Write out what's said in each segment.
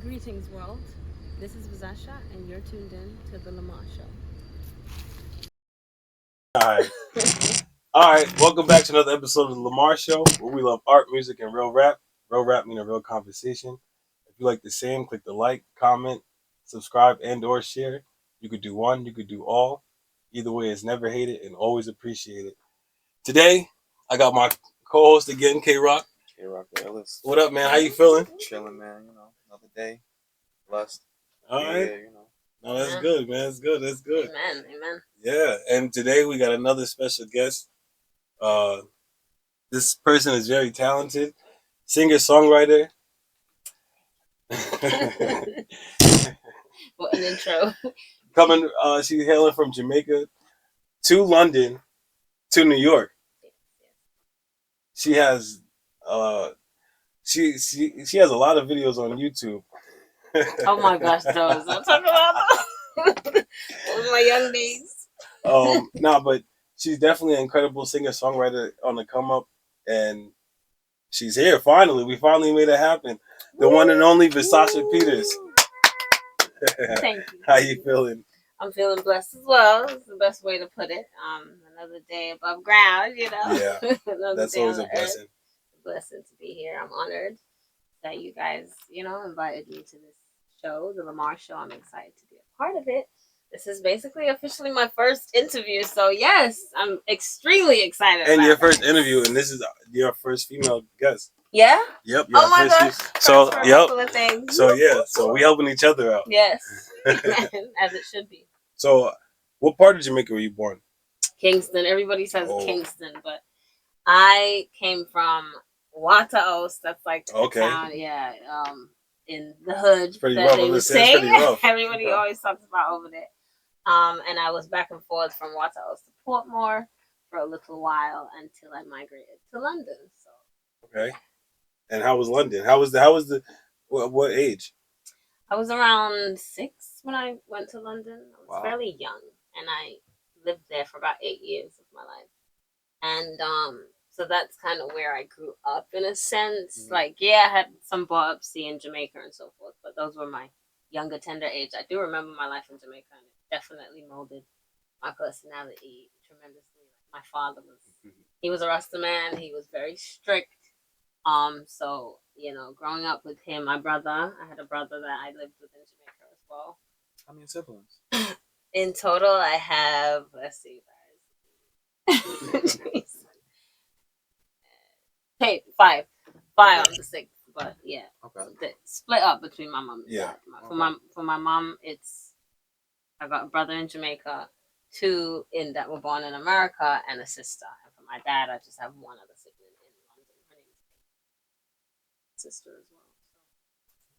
Greetings, world. This is Vazasha, and you're tuned in to the Lamar All right. All right. Welcome back to another episode of the Lamar Show, where we love art, music, and real rap. Real rap meaning real conversation. If you like the same, click the like, comment, subscribe, and/or share. You could do one, you could do all. Either way, it's never hated and always appreciated. Today, I got my co-host again, K Rock. K Rock the Ellis. What up, man? How you feeling? Chilling, man. Another day. Blessed. All right. Yeah. No, that's good, man. That's good. That's good. Amen. Amen. Yeah. And today we got another special guest. Uh, this person is very talented, singer songwriter. What an intro. Coming, she's hailing from Jamaica to London to New York. She has, she has a lot of videos on YouTube. Oh my gosh, those. I'm talking about those. Those were my young days. No, but she's definitely an incredible singer songwriter on the come up, and she's here finally. We finally made it happen. The one and only Vazasha Peters. Thank you. How you feeling? I'm feeling blessed as well. It's the best way to put it. Another day above ground, Yeah, Another that's day always on a the earth. blessing. Blessing to be here. I'm honored that you guys, invited me to this show, the Lamar Show. I'm excited to be a part of it. This is basically officially my first interview, so yes, I'm extremely excited. And about your first this. interview, and this is your first female guest. Yeah. Yep. Oh my gosh. So for a yep. couple of things. So yeah. So we helping each other out. Yes. As it should be. So, what part of Jamaica were you born? Kingston. Everybody says Kingston, but I came from Wataos. That's like a town, yeah. In the hood. It's pretty that rough. they would It's say. pretty rough. Everybody always talks about over there. And I was back and forth from Wataos to Portmore for a little while until I migrated to London. So. Okay. And how was London? How was the what age? I was around 6 when I went to London. I was fairly young, and I lived there for about 8 years of my life. And so that's kind of where I grew up in a sense. Mm-hmm. Like, yeah, I had some biopsy in Jamaica and so forth, but those were my younger, tender age. I do remember my life in Jamaica, and it definitely molded my personality tremendously. My father he was a Rasta man. He was very strict. So, growing up with him, I had a brother that I lived with in Jamaica as well. How many siblings? In total, I have, let's see, hey, five. I'm the sixth, but yeah. Okay. So split up between my mom and dad. For my mom, I got a brother in Jamaica, 2 that were born in America, and a sister. And for my dad, I just have one other sibling in London. Her name is sister as well.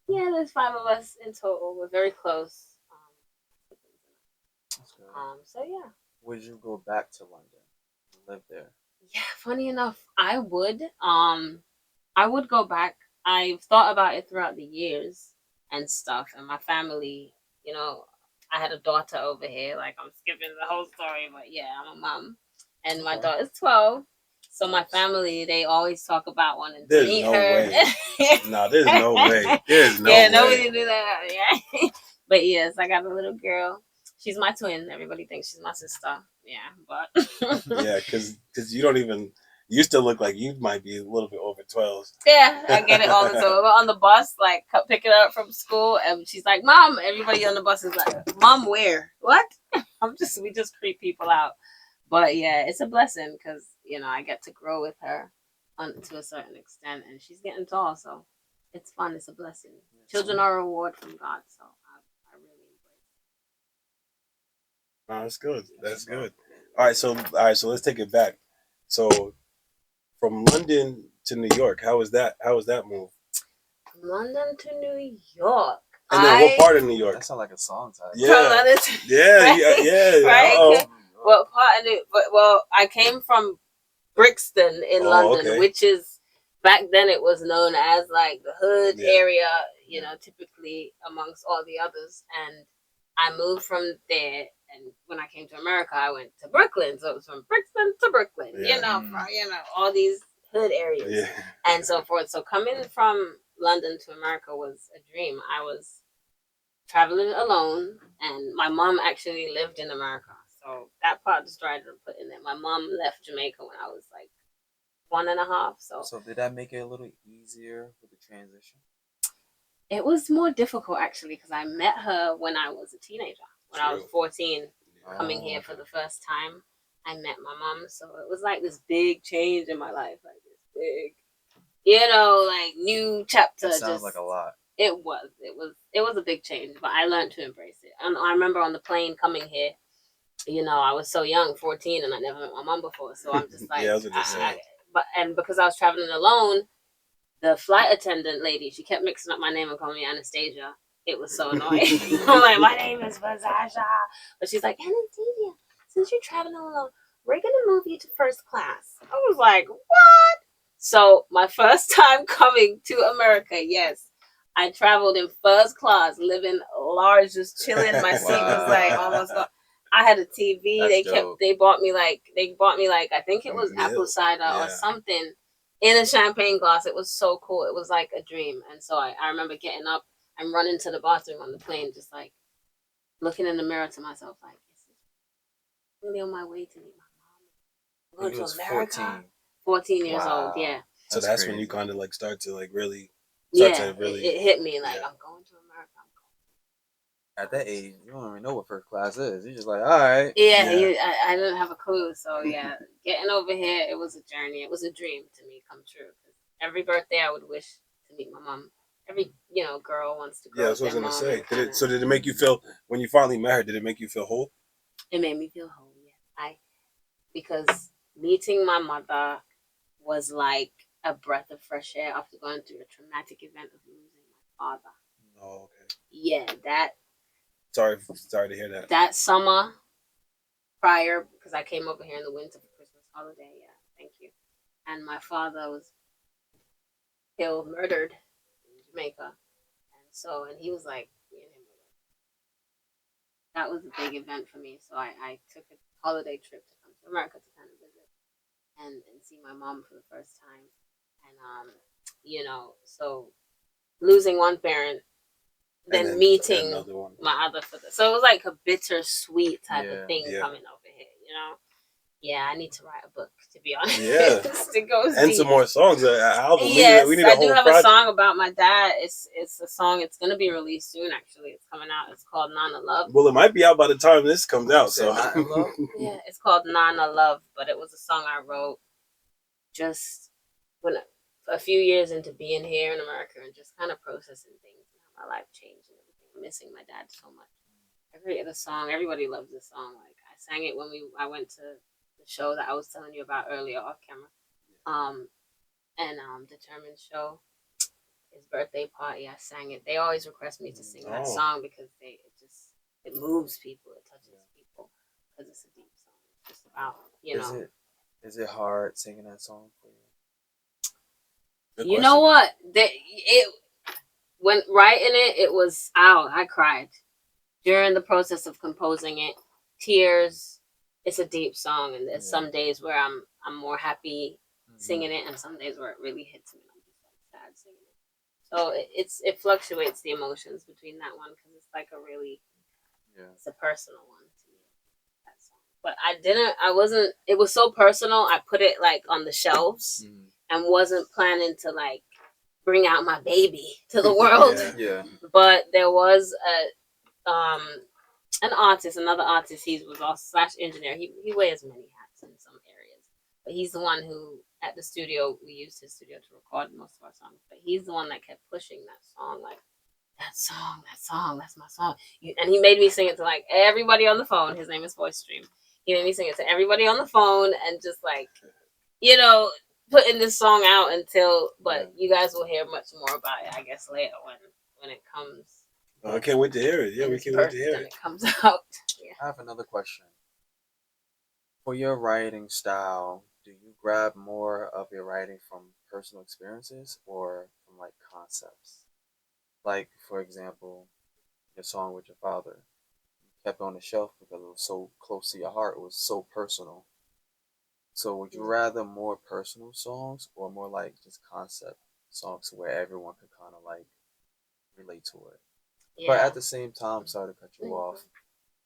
So, yeah, there's 5 of us in total. We're very close. So yeah. Would you go back to London and live there? Yeah, funny enough, I would. I would go back. I've thought about it throughout the years and stuff, and my family, I had a daughter over here. Like, I'm skipping the whole story, but yeah, I'm a mom, and my daughter's 12. So my family, they always talk about wanting to meet her. Way. No, there's no way. There's no way. Yeah, nobody do that. Yeah, but yes, I got a little girl. She's my twin. Everybody thinks she's my sister. Yeah, but yeah, because you don't even. You still look like you might be a little bit over 12. Yeah, I get it all the time. We're on the bus, like picking her up from school, and she's like, "Mom." Everybody on the bus is like, "Mom, where? What?" We just creep people out. But yeah, it's a blessing because I get to grow with her to a certain extent, and she's getting tall, so it's fun. It's a blessing. Children are a reward from God, so I really embrace it. Oh, that's good. That's good. All right, so let's take it back. So, from London to New York, how was that? How was that move? From London to New York. And then what part of New York? That sounds like a song title. Yeah. Right. What part of it? Well, I came from Brixton in London, which is back then it was known as like the hood area, typically amongst all the others. And I moved from there, and when I came to America, I went to Brooklyn. So it was from Brixton to Brooklyn, all these hood areas and so forth. So coming from London to America was a dream. I was traveling alone, and my mom actually lived in America. So that part of the story I didn't put in there. My mom left Jamaica when I was like 1.5. So did that make it a little easier with the transition? It was more difficult actually because I met her when I was a teenager. When I was 14, coming here for the first time, I met my mom. So it was like this big change in my life, like this big, like new chapter. That sounds like a lot. It was a big change, but I learned to embrace it. And I remember on the plane coming here, I was so young, 14, and I never met my mom before. So I'm just like, yeah, I was gonna say. And because I was traveling alone, the flight attendant lady, she kept mixing up my name and calling me Anastasia. It was so annoying. I'm like, my name is Vazasha. But she's like, Anastasia, since you're traveling alone, we're going to move you to first class. I was like, what? So my first time coming to America, yes, I traveled in first class, living large, just chilling. My seat was like almost gone. I had a TV. They bought me like I think it was apple cider or something in a champagne glass. It was so cool. It was like a dream. And so I remember getting up and running to the bathroom on the plane, just like looking in the mirror to myself, like, is this really on my way to meet my mom? I'm going to America. 14 years old, yeah. So that's crazy. When you kind of like start to like really it hit me like I'm going to America. At that age, you don't even know what first class is. You're just like, all right. I didn't have a clue. So yeah, getting over here, it was a journey. It was a dream to me come true. Every birthday, I would wish to meet my mom. Every girl wants to grow. Yeah, that's what I was gonna say. So did it make you feel when you finally met her? Did it make you feel whole? It made me feel whole. Yeah, because meeting my mother was like a breath of fresh air after going through a traumatic event of losing my father. Oh, okay. Yeah, that. Sorry to hear that. That summer prior, because I came over here in the winter for Christmas holiday. Yeah, thank you. And my father was killed, murdered in Jamaica, and he was like, me and him were like, that was a big event for me. So I took a holiday trip to come to America to kind of visit and see my mom for the first time, and so losing one parent, then meeting my other for so it was like a bittersweet type of thing coming over here, Yeah, I need to write a book, to be honest. Yeah, it goes and deep. Some more songs. Album. Yes, we need I do have a song about my dad. It's a song. It's gonna be released soon. Actually, it's coming out. It's called Nana Love. Well, it might be out by the time this comes out. So yeah, it's called Nana Love, but it was a song I wrote just when a few years into being here in America and just kind of processing things and how my life changed and everything. I'm missing my dad so much. I created a song. Everybody loves this song. Like I sang it when I went to the show that I was telling you about earlier off camera. Determined show, his birthday party, I sang it. They always request me to sing that song because it moves people, it touches people because it's a deep song. It's just about Is it hard singing that song for you? You know what? When writing it was out. I cried during the process of composing it. Tears. It's a deep song, and there's some days where I'm more happy singing it, and some days where it really hits me. I'm just like sad singing it. So it fluctuates the emotions between that one because it's like a really it's a personal one to me. That song. But it was so personal. I put it like on the shelves and wasn't planning to like bring out my baby to the world. But there was another artist. He was also / engineer. He wears many hats in some areas, but he's the one who at the studio we used his studio to record most of our songs. But he's the one that kept pushing that song, like that song, that's my song. And he made me sing it to like everybody on the phone. His name is Voice Stream. He made me sing it to everybody on the phone and just like putting this song out but you guys will hear much more about it, I guess, later when it comes. I can't wait to hear it. Yeah, we can't wait to hear it. It comes out. Yeah. I have another question. For your writing style, do you grab more of your writing from personal experiences or from like concepts? Like, for example, your song with your father, you kept on the shelf because it was so close to your heart. It was so personal. So would you rather more personal songs or more like just concept songs where everyone could kind of like relate to it. Yeah. But at the same time, sorry to cut you off,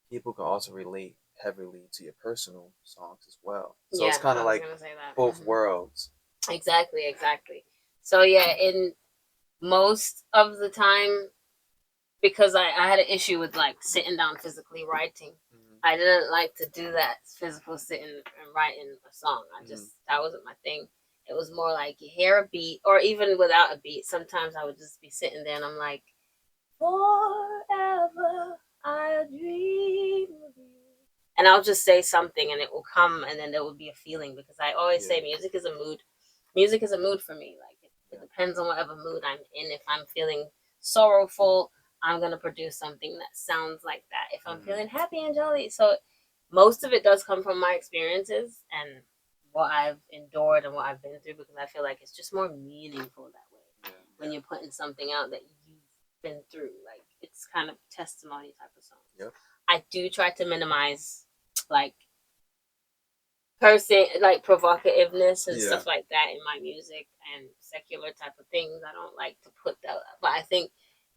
people can also relate heavily to your personal songs as well. So it's kind of like both worlds. Exactly. So yeah, in most of the time, because I had an issue with like sitting down physically writing. I didn't like to do that physical sitting and writing a song. That wasn't my thing. It was more like you hear a beat, or even without a beat. Sometimes I would just be sitting there and I'm like, forever I dream of you. And I'll just say something and it will come, and then there will be a feeling, because I always say music is a mood. Music is a mood for me. Like it depends on whatever mood I'm in. If I'm feeling sorrowful, I'm gonna produce something that sounds like that. If I'm feeling happy and jolly, so most of it does come from my experiences and what I've endured and what I've been through, because I feel like it's just more meaningful that way when you're putting something out that you've been through. Like it's kind of testimony type of song. Yep. I do try to minimize like cursing, like provocativeness and stuff like that in my music, and secular type of things. I don't like to put that, but I think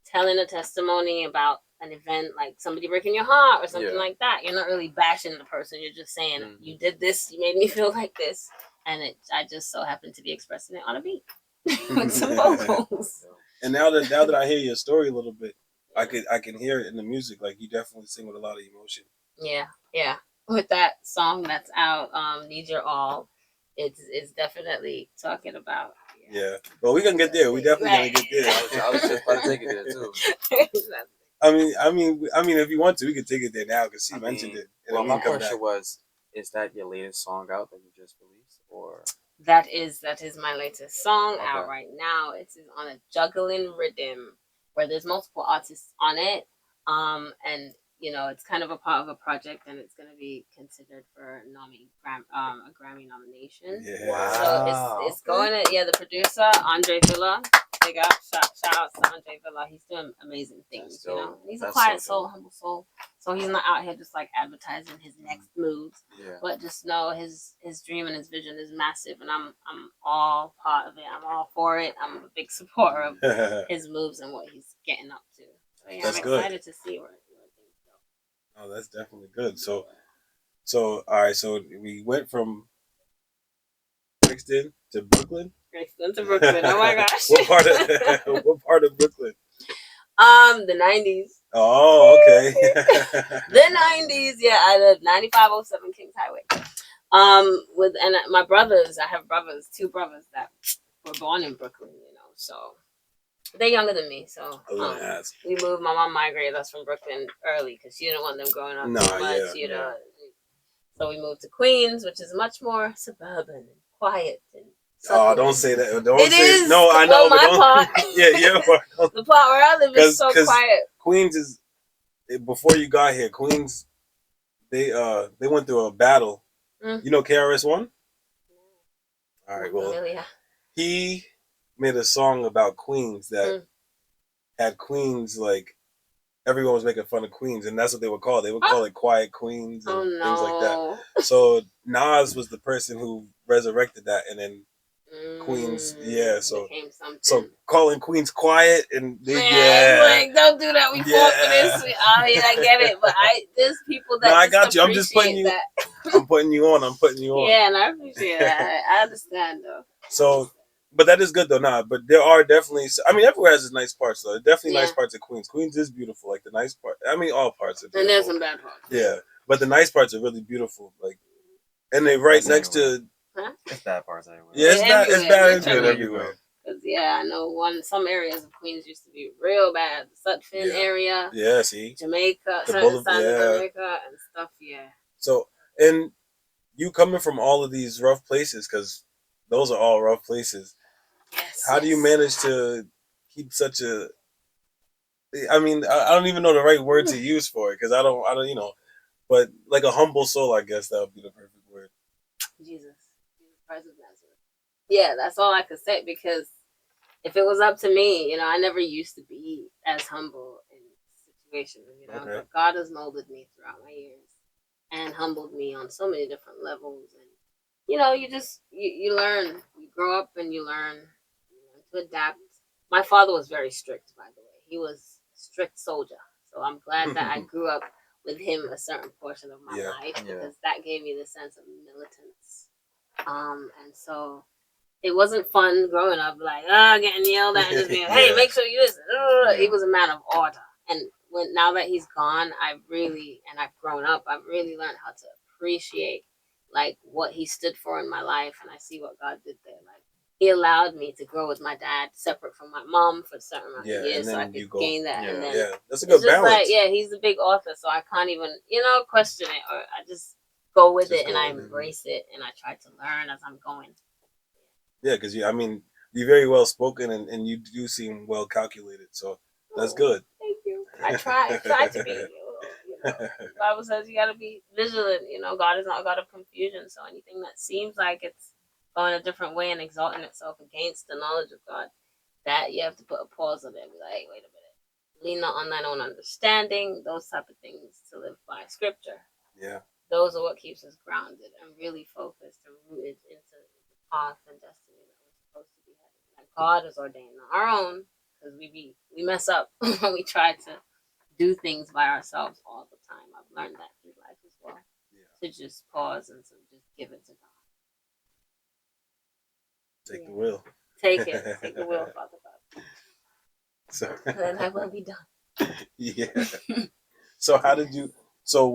telling a testimony about an event, like somebody breaking your heart or something like that, you're not really bashing the person. You're just saying, you did this, you made me feel like this, and I just so happen to be expressing it on a beat with some vocals. And now that I hear your story a little bit, I can hear it in the music. Like you definitely sing with a lot of emotion. Yeah. With that song that's out, Need Your All, it's definitely talking about. Yeah. Well, we're gonna get there. We definitely gonna get there. I was just about to take it there too. I mean, if you want to, we could take it there now because she mentioned it. And well, my question was, is that your latest song out that you just released, or? That is my latest song out right now. It's on a juggling rhythm where there's multiple artists on it, and it's kind of a part of a project, and it's going to be considered for a Grammy nomination. Yeah. Wow. So it's going to the producer Andre Villa. Big up, shout out to Andre Villa. He's doing amazing things. He's a quiet soul, humble soul. So he's not out here just like advertising his next moves. Yeah. But just know his dream and his vision is massive, and I'm all part of it. I'm all for it. I'm a big supporter of his moves and what he's getting up to. So yeah, that's I'm excited to see where things go. Oh, that's definitely good. So all right. So we went from Brixton to Brooklyn. Brixton to Brooklyn. Oh my gosh. what part of Brooklyn? The 90s. Oh, okay. The 90s. Yeah, I live 9507 Kings Highway. And my brothers, I have two brothers that were born in Brooklyn, so they're younger than me. So we moved. My mom migrated us from Brooklyn early because she didn't want them growing up too much, So we moved to Queens, which is much more suburban and quiet and. Oh, don't say that. Don't it say is. No, I know. Well, my part. Yeah. The part where I live is so quiet. Queens is before you got here. Queens, they went through a battle. You know KRS-One? All right. Well, he made a song about Queens that had Queens like everyone was making fun of Queens, and that's what they would call it. They would call it Quiet Queens and things like that. So Nas was the person who resurrected that, and then Queens, so calling Queens quiet and like don't do that. We fought for this. I get it, but there's people that. No, I got you. I'm just putting you. I'm putting you on. Yeah, and I appreciate that. I understand though. So, but that is good though. But there are definitely. I mean, everywhere has its nice parts though. Definitely nice parts of Queens. Queens is beautiful. Like the nice part. I mean, all parts are beautiful. And there's some bad parts. Yeah, but the nice parts are really beautiful. Like, and they right next to. It's bad parts everywhere. Yeah, it's bad everywhere. Because I know some areas of Queens used to be real bad. The Sutphin area. Yeah, see. Jamaica, certain sides of Jamaica and stuff. Yeah. So, and you coming from all of these rough places, because those are all rough places. Yes. How do you manage to keep such a? I mean, I don't even know the right word to use for it because I don't, but like a humble soul, I guess that would be the perfect word. Jesus Christ of Nazareth. Yeah, that's all I could say, because if it was up to me, I never used to be as humble in situations, but God has molded me throughout my years and humbled me on so many different levels. And, you learn, you grow up and you learn to adapt. My father was very strict, by the way. He was a strict soldier. So I'm glad that I grew up with him a certain portion of my life because that gave me the sense of militance. And so it wasn't fun growing up, like getting yelled at and just being, hey, make sure you listen. He was a man of order, and now that he's gone, I've grown up. I've really learned how to appreciate like what he stood for in my life, and I see what God did there. Like he allowed me to grow with my dad, separate from my mom for a certain amount of years, so I could gain that. And then that's a good balance. Like, he's a big author, so I can't even question it, or I just go with it and I embrace it, and I try to learn as I'm going. Yeah, because you're very well spoken and you do seem well calculated, so that's good. Thank you. I try to be. The Bible says you got to be vigilant. God is not a God of confusion. So anything that seems like it's going a different way and exalting itself against the knowledge of God, that you have to put a pause on it and be like, wait a minute. Lean not on thine own understanding. Those type of things to live by Scripture. Yeah. Those are what keeps us grounded and really focused and rooted into the path and destiny that we're supposed to be having. That God has ordained, not our own, because we mess up when we try to do things by ourselves all the time. I've learned that through life as well. To just pause and to just give it to God. Take the wheel. Take it. Take the wheel, Father God. So then I will be done. Yeah. So how did you? So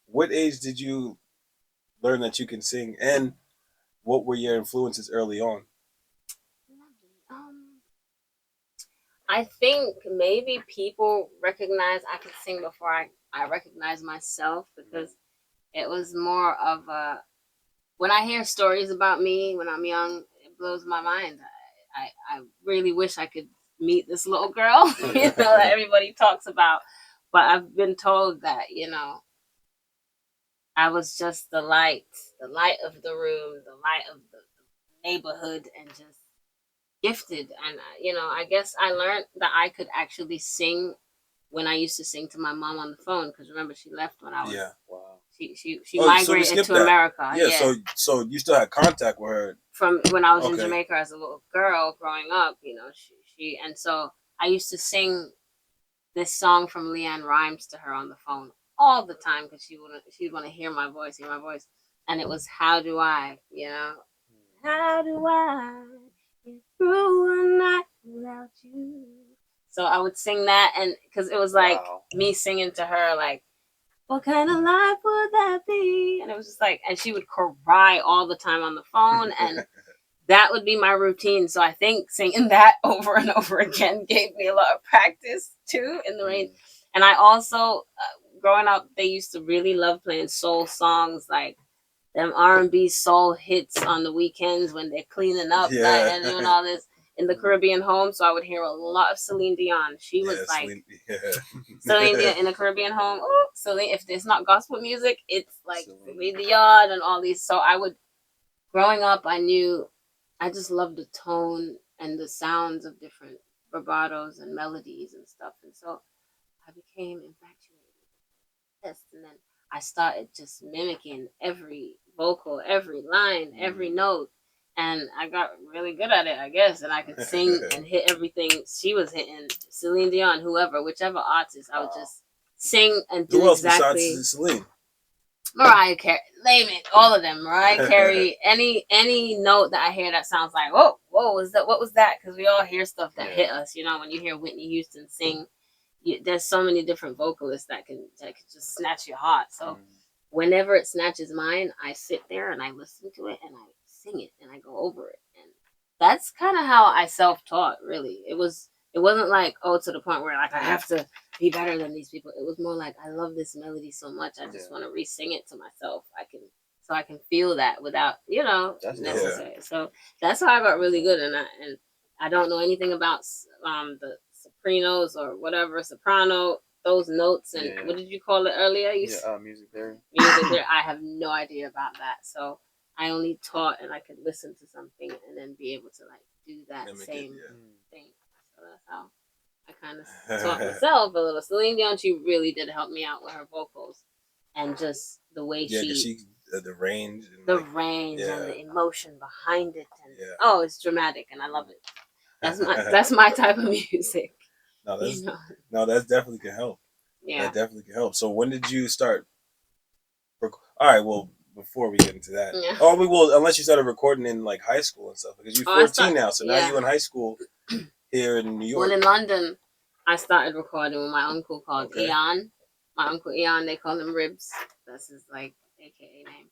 what age did you learn that you can sing, and what were your influences early on? I think maybe people recognize I could sing before I recognize myself, because it was more of a, when I hear stories about me when I'm young, it blows my mind. I really wish I could meet this little girl, that everybody talks about. But I've been told that, I was just the light of the room, the light of the neighborhood, and just gifted. And I guess I learned that I could actually sing when I used to sing to my mom on the phone, because remember, she left when I was she migrated to America. So you still had contact with her from when I was in Jamaica as a little girl growing up. She and so I used to sing this song from L.A.M.A.R.R to her on the phone all the time, because she'd want to hear my voice, and it was, how do I, how do I get through a night without you? So I would sing that, and because it was like me singing to her, like, what kind of life would that be? And it was just like, and she would cry all the time on the phone, and that would be my routine. So I think singing that over and over again gave me a lot of practice too in the rain. And I also, growing up, they used to really love playing soul songs, like them R&B soul hits on the weekends when they're cleaning up and doing all this in the Caribbean home. So I would hear a lot of Celine Dion. She was Celine Dion in the Caribbean home. Ooh, Celine, if it's not gospel music, it's like Celine Dion and all these. So growing up, I just loved the tone and the sounds of different vibratos and melodies and stuff. And so I became infatuated with this. And then I started just mimicking every vocal, every line, every note. And I got really good at it, I guess. And I could sing and hit everything she was hitting. Celine Dion, whichever artist, I would just sing and do exactly. Who else besides Celine? Mariah Carey, name it, all of them. Mariah Carey, any note that I hear that sounds like, whoa, what was that? Because we all hear stuff that hit us. When you hear Whitney Houston sing, there's so many different vocalists that can just snatch your heart. So whenever it snatches mine, I sit there and I listen to it and I sing it and I go over it. And that's kind of how I self-taught, really. It wasn't like, to the point where like I have to be better than these people. It was more like, I love this melody so much, I just want to re-sing it to myself. I can feel that without, necessary. So that's how I got really good. And I don't know anything about the sopranos or whatever, soprano, those notes. And what did you call it earlier? Music theory. Music theory. I have no idea about that. So I only taught, and I could listen to something and then be able to like do that same thing. So that's how I kind of taught myself a little. Celine Dion, she really did help me out with her vocals and just the way she the range, and the emotion behind it, and it's dramatic, and I love it. That's my type of music. No, that definitely can help. Yeah. That definitely can help. So when did you start? All right. Well, before we get into that, Yeah. we will. Unless you started recording in like high school and stuff, because you're 14 now. So now yeah. you in high school here in New York. Well, in London, I started recording with my uncle called Ian. My uncle Ian, they call him Ribs. That's his like AKA name.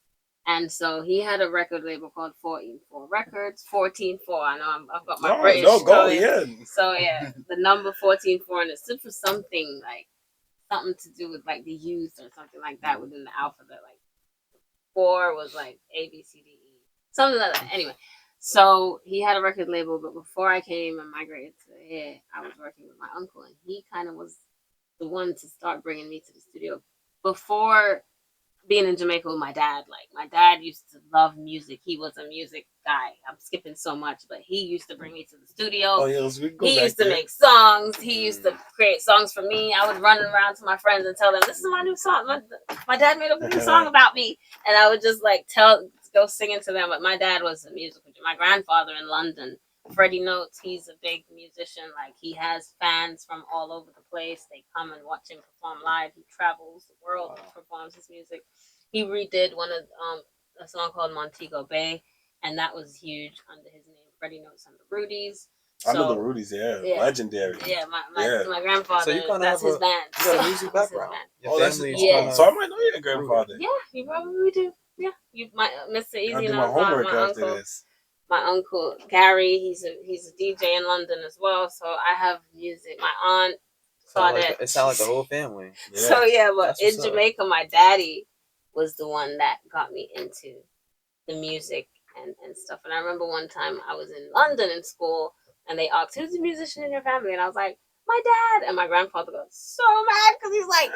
And so he had a record label called 144 Records. 144. I know I've got my British. No, go yeah. So yeah, the number 144, and it stood for something like something to do with like the youth or something like that within the alphabet. Like 4 was like A B C D E, something like that. Anyway, so he had a record label, but before I came and migrated to here, I was working with my uncle, and he kind of was the one to start bringing me to the studio. Before being in Jamaica with my dad, like my dad used to love music. He was a music guy. I'm skipping so much, but he used to bring me to the studio. Oh yeah, he used to make songs. He used to create songs for me. I would run around to my friends and tell them, "This is my new song. My dad made a new song about me," and I would just like go singing to them. But my dad was a musical. My grandfather in London, Freddie Notes. He's a big musician. Like he has fans from all over the place. They come and watch him perform live. He travels the world and performs his music. He redid one of a song called Montego Bay, and that was huge under his name, Freddie Notes and the Rudies. I know the Rudies, yeah, legendary. Yeah, my grandfather. So you kind of that's his band. You got a music background. So I might know your grandfather. Yeah, you probably do. Yeah, Mr. Easy. I'll do my homework after this. My uncle Gary, he's a DJ in London as well. So I have music. My aunt Claudette. It sounds like the whole family. Yeah. So yeah, but in Jamaica, my daddy was the one that got me into the music and stuff. And I remember one time I was in London in school, and they asked, "Who's the musician in your family?" And I was like, "My dad." And my grandfather got so mad because he's like,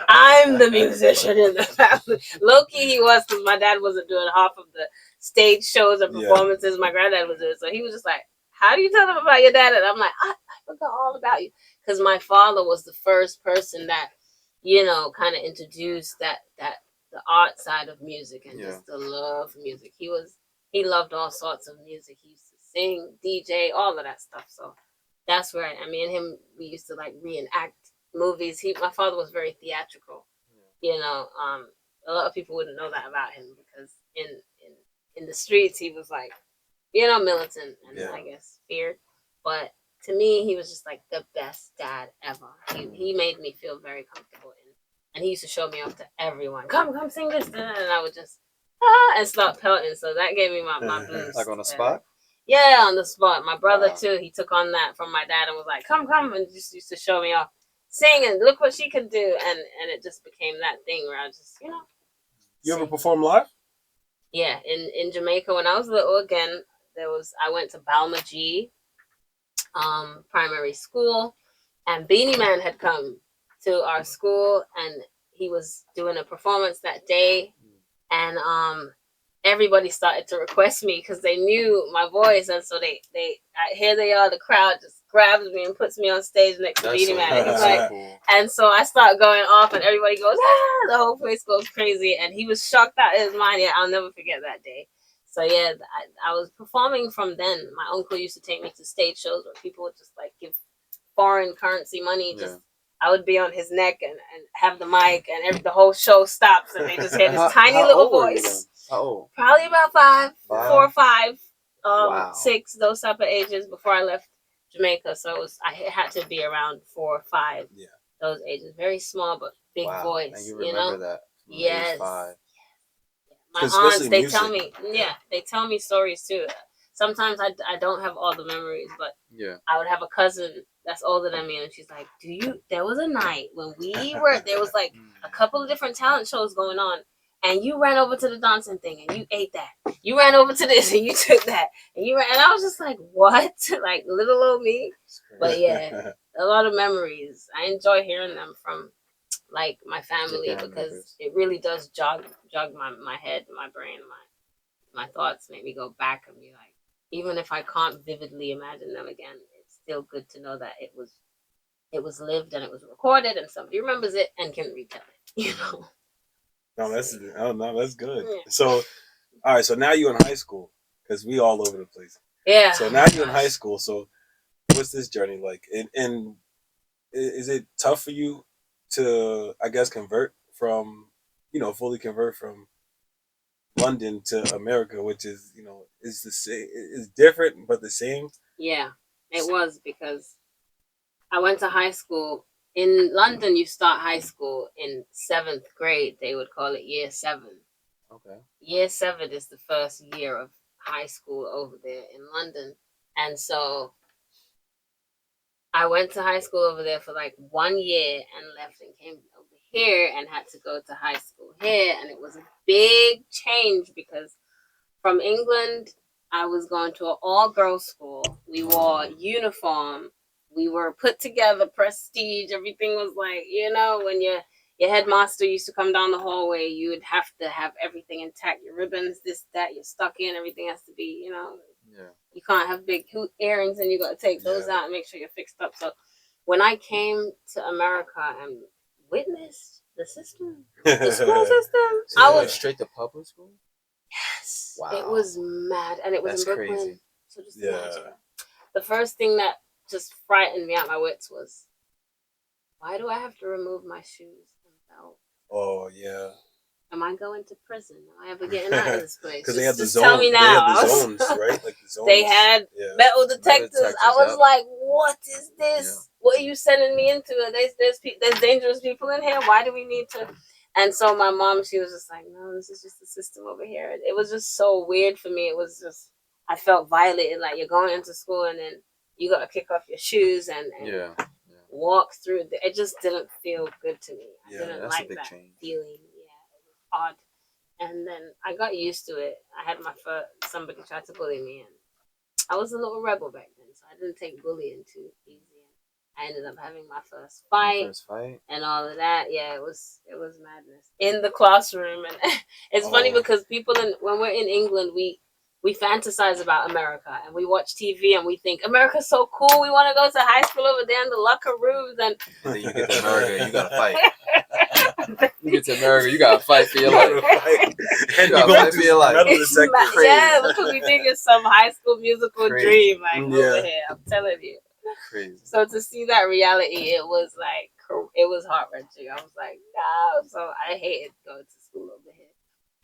"I'm the musician in the family." Low-key he was, because my dad wasn't doing half of the stage shows and performances. My granddad was doing. So he was just like, "How do you tell them about your dad?" And I'm like, I forgot all about you. Because my father was the first person that, kind of introduced that the art side of music and just the love of music. He loved all sorts of music. He used to sing, DJ, all of that stuff. So that's where me and him, we used to like reenact movies. My father was very theatrical. A lot of people wouldn't know that about him because in the streets he was like, militant and I guess feared. But to me, he was just like the best dad ever. He made me feel very comfortable and he used to show me off to everyone. Come sing this, and I would just and start pelting. So that gave me my boost. Like on the spot? Yeah, on the spot. My brother too, he took on that from my dad and was like, come, and just used to show me off. Sing and look what she could do, and it just became that thing where I just, You ever perform live? Yeah, in Jamaica when I was little. Again, I went to Balma G primary school, and Beanie Man had come to our school, and he was doing a performance that day, and everybody started to request me because they knew my voice, and so here they are, the crowd just grabs me and puts me on stage next to Beanie Man, and he's like, and so I start going off, and everybody goes, the whole place goes crazy, and he was shocked out of his mind. Yeah, I'll never forget that day. So yeah, I was performing from then. My uncle used to take me to stage shows where people would just like give foreign currency money. Just I would be on his neck and have the mic, and the whole show stops, and they just hear this tiny little voice. How old? Probably about 4 or 5, 6, those type of ages before I left Jamaica. So I had to be around 4 or 5. Yeah, those ages, very small but big voice. And you remember that? Yes. 5. My aunts, they tell me, they tell me stories too. Sometimes I don't have all the memories, but I would have a cousin that's older than me, and she's like, there was a night when there was like a couple of different talent shows going on, and you ran over to the dancing thing, and you ate that. You ran over to this, and you took that, and I was just like, what? Like little old me. But yeah, a lot of memories. I enjoy hearing them from like my family because it really does jog my head, my brain, my thoughts, make me go back and be like, even if I can't vividly imagine them again, it's still good to know that it was lived and it was recorded and somebody remembers it and can retell it. No, that's good. Yeah. So, all right. So now you're in high school because we all over the place. Yeah. So now you're in high school. So what's this journey like? And is it tough for you to, I guess, convert from, fully convert from London to America, which is, is the same, is different but the same. Yeah, it was because I went to high school in London. You start high school in 7th grade. They would call it year 7. Okay. Year 7 is the first year of high school over there in London, and so I went to high school over there for like 1 year and left and came over here and had to go to high school here, and it was a big change because from England, I was going to an all-girls school. We wore uniform. We were put together, prestige. Everything was like, when your headmaster used to come down the hallway, you would have to have everything intact. Your ribbons, this, that, your stocking, everything has to be, Yeah. you can't have big hoop earrings, and you got to take those out and make sure you're fixed up. So when I came to America and witnessed the system, the school system, So I you went was straight to public school? yes, Wow. it was mad, and it was That's in Brooklyn. crazy. So just imagine. Yeah. The first thing that just frightened me out my wits was, why do I have to remove my shoes and belt? Oh yeah. Am I going to prison? Am I ever getting out of this place? Because they had the just zone. tell me now. They had the zones, right? Like the zones. They had metal detectors. I was like, "What is this? Yeah. What are you sending me into? There's dangerous people in here. Why do we need to?" And so my mom, she was just like, "No, this is just the system over here." It was just so weird for me. It was just, I felt violated. Like, you're going into school and then you got to kick off your shoes and walk through. It just didn't feel good to me. I didn't like that feeling. Yeah, it was odd. And then I got used to it. I had my first, somebody tried to bully me, and I was a little rebel back then, so I didn't take bullying too easy. I ended up having my first fight and all of that. Yeah, it was madness in the classroom, and it's funny because people when we're in England, we fantasize about America and we watch TV and we think America's so cool. We want to go to high school over there in the locker rooms, and then you get to America and you gotta fight. You get to America, you gotta fight for your life. And you go to your life. Yeah, look what we think is some High School Musical dream, like over here. I'm telling you. Crazy. So to see that reality, it was like, it was heart wrenching. I was like, no. So I hated going to school over here.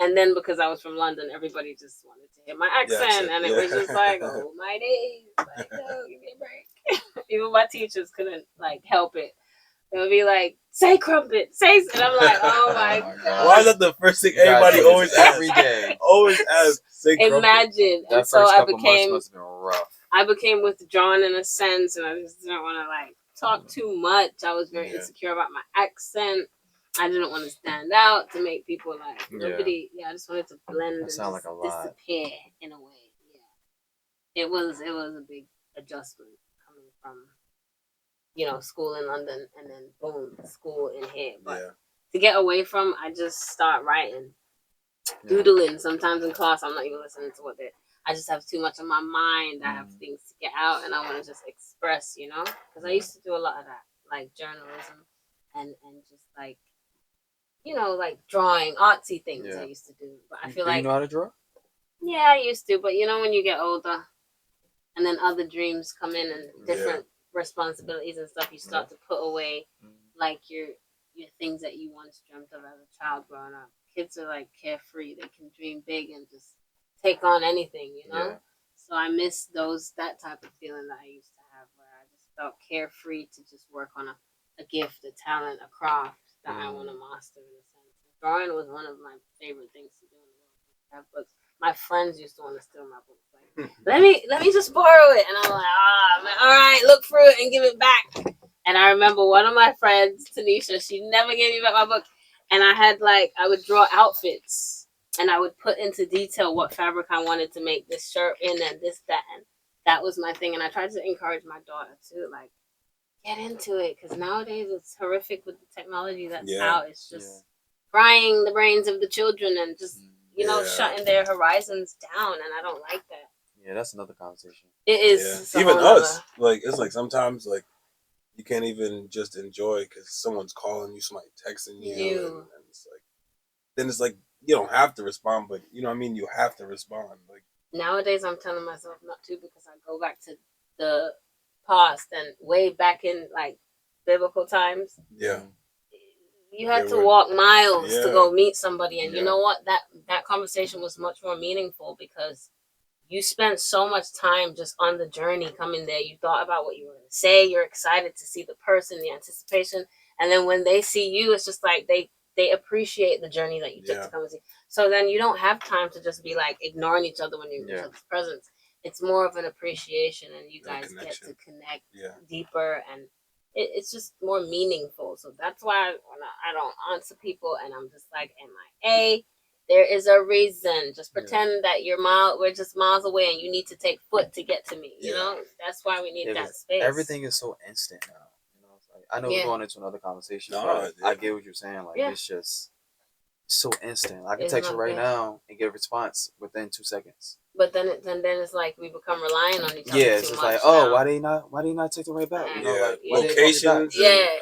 And then because I was from London, everybody just wanted to hear my accent, and it was just like, oh my days, like, no, give me a break. Even my teachers couldn't like help it. They would be like, say crumpet, say, and I'm like, oh my god. Why is that the first thing everybody always asks? Every day. Always asks, say crumpet. Imagine. That and so first I couple months must have been rough. I became withdrawn in a sense, and I just didn't want to like talk too much. I was very insecure about my accent. I didn't want to stand out to make people like nobody. Yeah, I just wanted to blend and just disappear in a way. Yeah, it was a big adjustment coming from school in London and then boom, school in here. But to get away from, I just start writing, doodling. Sometimes in class, I'm not even listening to what they. I just have too much on my mind. I have things to get out, and I want to just express, because I used to do a lot of that, like journalism, and just like, like drawing, artsy things I used to do. But I feel like you know how to draw? Yeah, I used to, but when you get older, and then other dreams come in and different responsibilities and stuff, you start to put away, like your things that you once dreamt of as a child growing up. Kids are like carefree; they can dream big and just take on anything, So I miss that type of feeling that I used to have, where I just felt carefree to just work on a gift, a talent, a craft that I want to master in a sense. Drawing was one of my favorite things to do in the world. I have books. My friends used to want to steal my books. Like, let me just borrow it, and I'm like, all right, look through it and give it back. And I remember one of my friends, Tanisha, she never gave me back my book, and I would draw outfits. And I would put into detail what fabric I wanted to make this shirt in and this, that. And that was my thing. And I tried to encourage my daughter too, like, get into it. Because nowadays it's horrific with the technology that's out. It's just frying the brains of the children and just, shutting their horizons down. And I don't like that. Yeah, that's another conversation. It is. Even us. Like, it's like sometimes, like, you can't even just enjoy because someone's calling you, somebody texting you. And it's like, then it's like, you don't have to respond, but you know what I mean? You have to respond. Like nowadays I'm telling myself not to, because I go back to the past and way back in like biblical times. Yeah. You had They to would. walk miles to Yeah. go meet somebody, and you Yeah. know what? That conversation was much more meaningful because you spent so much time just on the journey coming there. You thought about what you were going to say. You're excited to see the person, the anticipation, and then when they see you, it's just like they appreciate the journey that you took Yeah. to come and see. So then you don't have time to just be like ignoring each other when you're in each other's presence. It's more of an appreciation, and you And a guys get to connection. connect Yeah. deeper, and it's just more meaningful. So that's why when I don't answer people, and I'm just like MIA. There is a reason. Just pretend that we're just miles away, and you need to take foot to get to me. You know, that's why we need that space. Everything is so instant now. You know, it's like, I know we're going into another conversation, but I get what you're saying. Like it's just so instant. I can text you right now and get a response within 2 seconds. But then it's like we become reliant on each other. Yeah, it's just like, oh, why did he not take the right back? You know, like locations.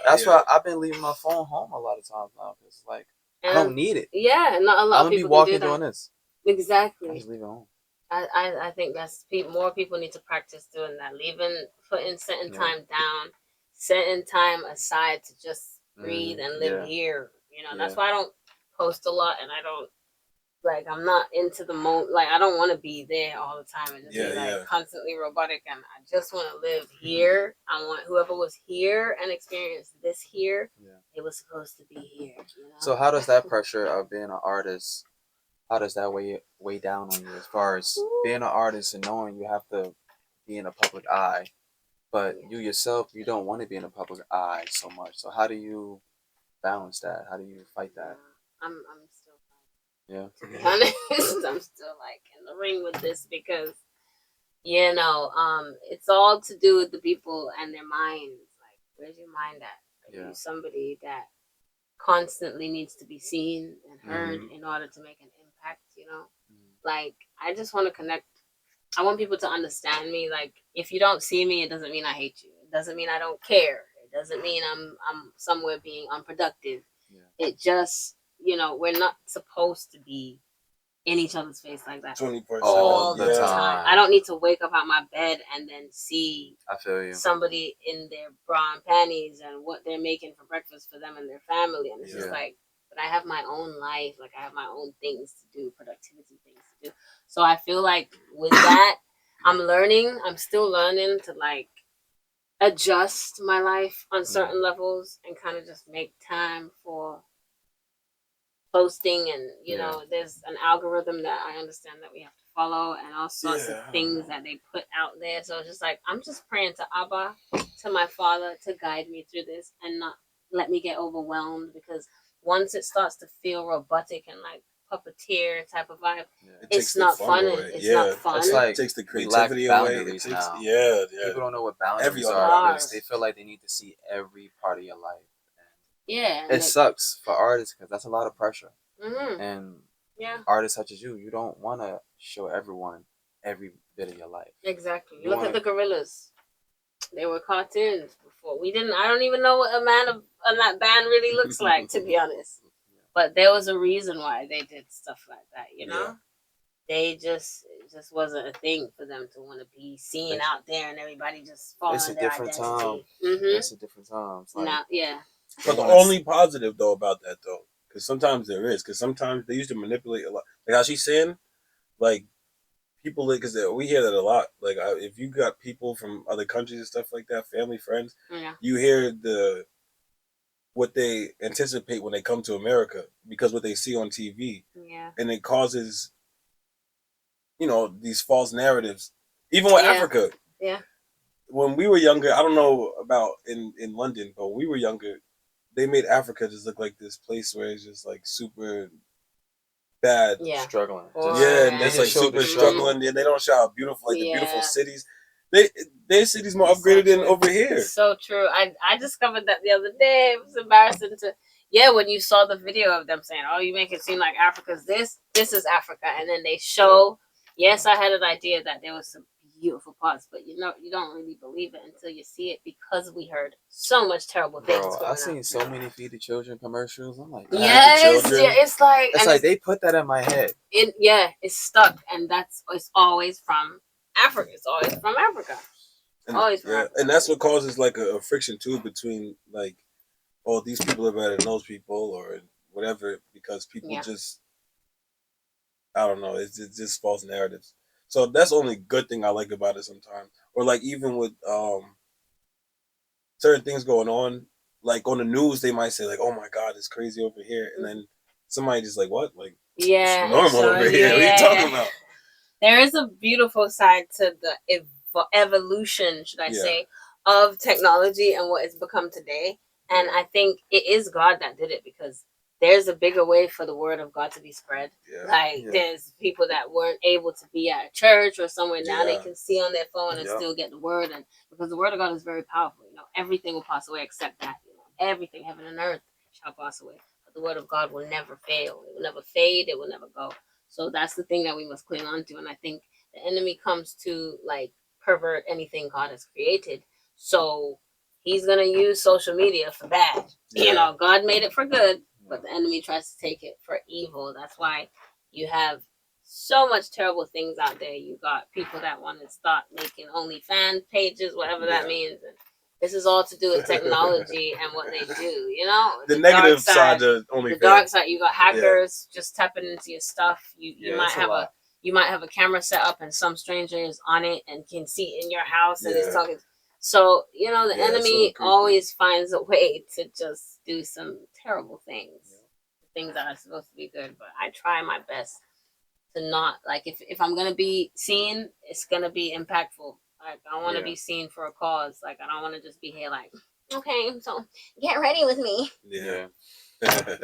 That's why I've been leaving my phone home a lot of times now because like I don't need it. Yeah, not a lot of people be walking can do that. doing this. Exactly. I just leave it home. I think that's more people need to practice doing that. Putting certain time down, setting time aside to just breathe and live here. You know, that's why I don't post a lot, and I don't I'm not into the like I don't want to be there all the time and just be constantly robotic, and I just want to live here. I want whoever was here and experienced this here, it was supposed to be here. You know? So how does that pressure of being an artist, how does that weigh down on you as far as being an artist and knowing you have to be in a public eye, but you yourself, you don't want to be in a public eye so much. So how do you balance that? How do you fight that? I'm still to be honest, I'm still like in the ring with this because it's all to do with the people and their minds. Like, where's your mind at? Are you somebody that constantly needs to be seen and heard in order to make an impact? Like I just want to connect. I want people to understand me. Like, if you don't see me, it doesn't mean I hate you. It doesn't mean I don't care. It doesn't mean I'm somewhere being unproductive. It just, we're not supposed to be in each other's face like that 24/7 all the time. I don't need to wake up out my bed and then see somebody in their bra and panties and what they're making for breakfast for them and their family. And it's just like, but I have my own life. Like, I have my own things to do, productivity things to do. So I feel like with that, I'm still learning to like adjust my life on certain levels and kind of just make time for posting. And there's an algorithm that I understand that we have to follow, and all sorts of things that they put out there. So it's just like I'm just praying to Abba, to my Father, to guide me through this and not let me get overwhelmed, because once it starts to feel robotic and like puppeteer type of vibe, it's not fun. It's not fun. It's like it takes the creativity away. Now. People don't know what boundaries are because they feel like they need to see every part of your life. It sucks for artists because that's a lot of pressure. And artists such as you don't want to show everyone every bit of your life. Exactly. Look at the Gorillas. They were cartoons before. I don't even know what a man of that band really looks like, to be honest. But there was a reason why they did stuff like that, They it just wasn't a thing for them to want to be seen out there and everybody just following their identity. It's a different time. But the only positive though about that though, because sometimes there is, because sometimes they used to manipulate a lot. Like how she's saying, like people, because we hear that a lot. Like if you got people from other countries and stuff like that, family, friends, you hear what they anticipate when they come to America because what they see on TV, and it causes these false narratives. Even with Africa, when we were younger, I don't know about in London, but when we were younger, they made Africa just look like this place where it's just like super bad, struggling. And it's like super struggling. And they don't show how beautiful, like the beautiful cities. Their cities more upgraded than over here. So true. I discovered that the other day. It was embarrassing to when you saw the video of them saying, "Oh, you make it seem like Africa's this is Africa," and then they show. Yes, I had an idea that there was some beautiful parts, but you don't really believe it until you see it, because we heard so much terrible things. I've seen so many Feed the Children commercials. I'm like, it's like they put that in my head. It's stuck, and it's always from Africa. It's always from Africa. Always Yeah, forever. and that's what causes like a friction too between like, oh, these people are better than those people or whatever, because people just, I don't know, it's just false narratives. So that's the only good thing I like about it sometimes. Or like even with certain things going on, like on the news, they might say like, "Oh my God, it's crazy over here," and then somebody just like, "What? Like, Yeah, it's normal over here? What are you talking about?" There is a beautiful side to the evolution, should I say, of technology and what it's become today. And I think it is God that did it, because there's a bigger way for the word of God to be spread. Like there's people that weren't able to be at a church or somewhere, now they can see on their phone and still get the word. And because the word of God is very powerful, everything will pass away except that. Everything, heaven and earth, shall pass away, but the word of God will never fail. It will never fade. It will never go. So that's the thing that we must cling on to. And I think the enemy comes to like pervert anything God has created. So he's gonna use social media for bad. God made it for good, but the enemy tries to take it for evil. That's why you have so much terrible things out there. You got people that want to start making OnlyFans pages, whatever that means. And this is all to do with technology and what they do. The negative side of OnlyFans. The dark side, you got hackers just tapping into your stuff. You might have a camera set up and some stranger is on it and can see in your house and is talking. So the enemy always finds a way to just do some terrible things, things that are supposed to be good. But I try my best to not, like, if I'm gonna be seen, it's gonna be impactful. Like, I want to be seen for a cause. Like, I don't want to just be here like, okay, so get ready with me.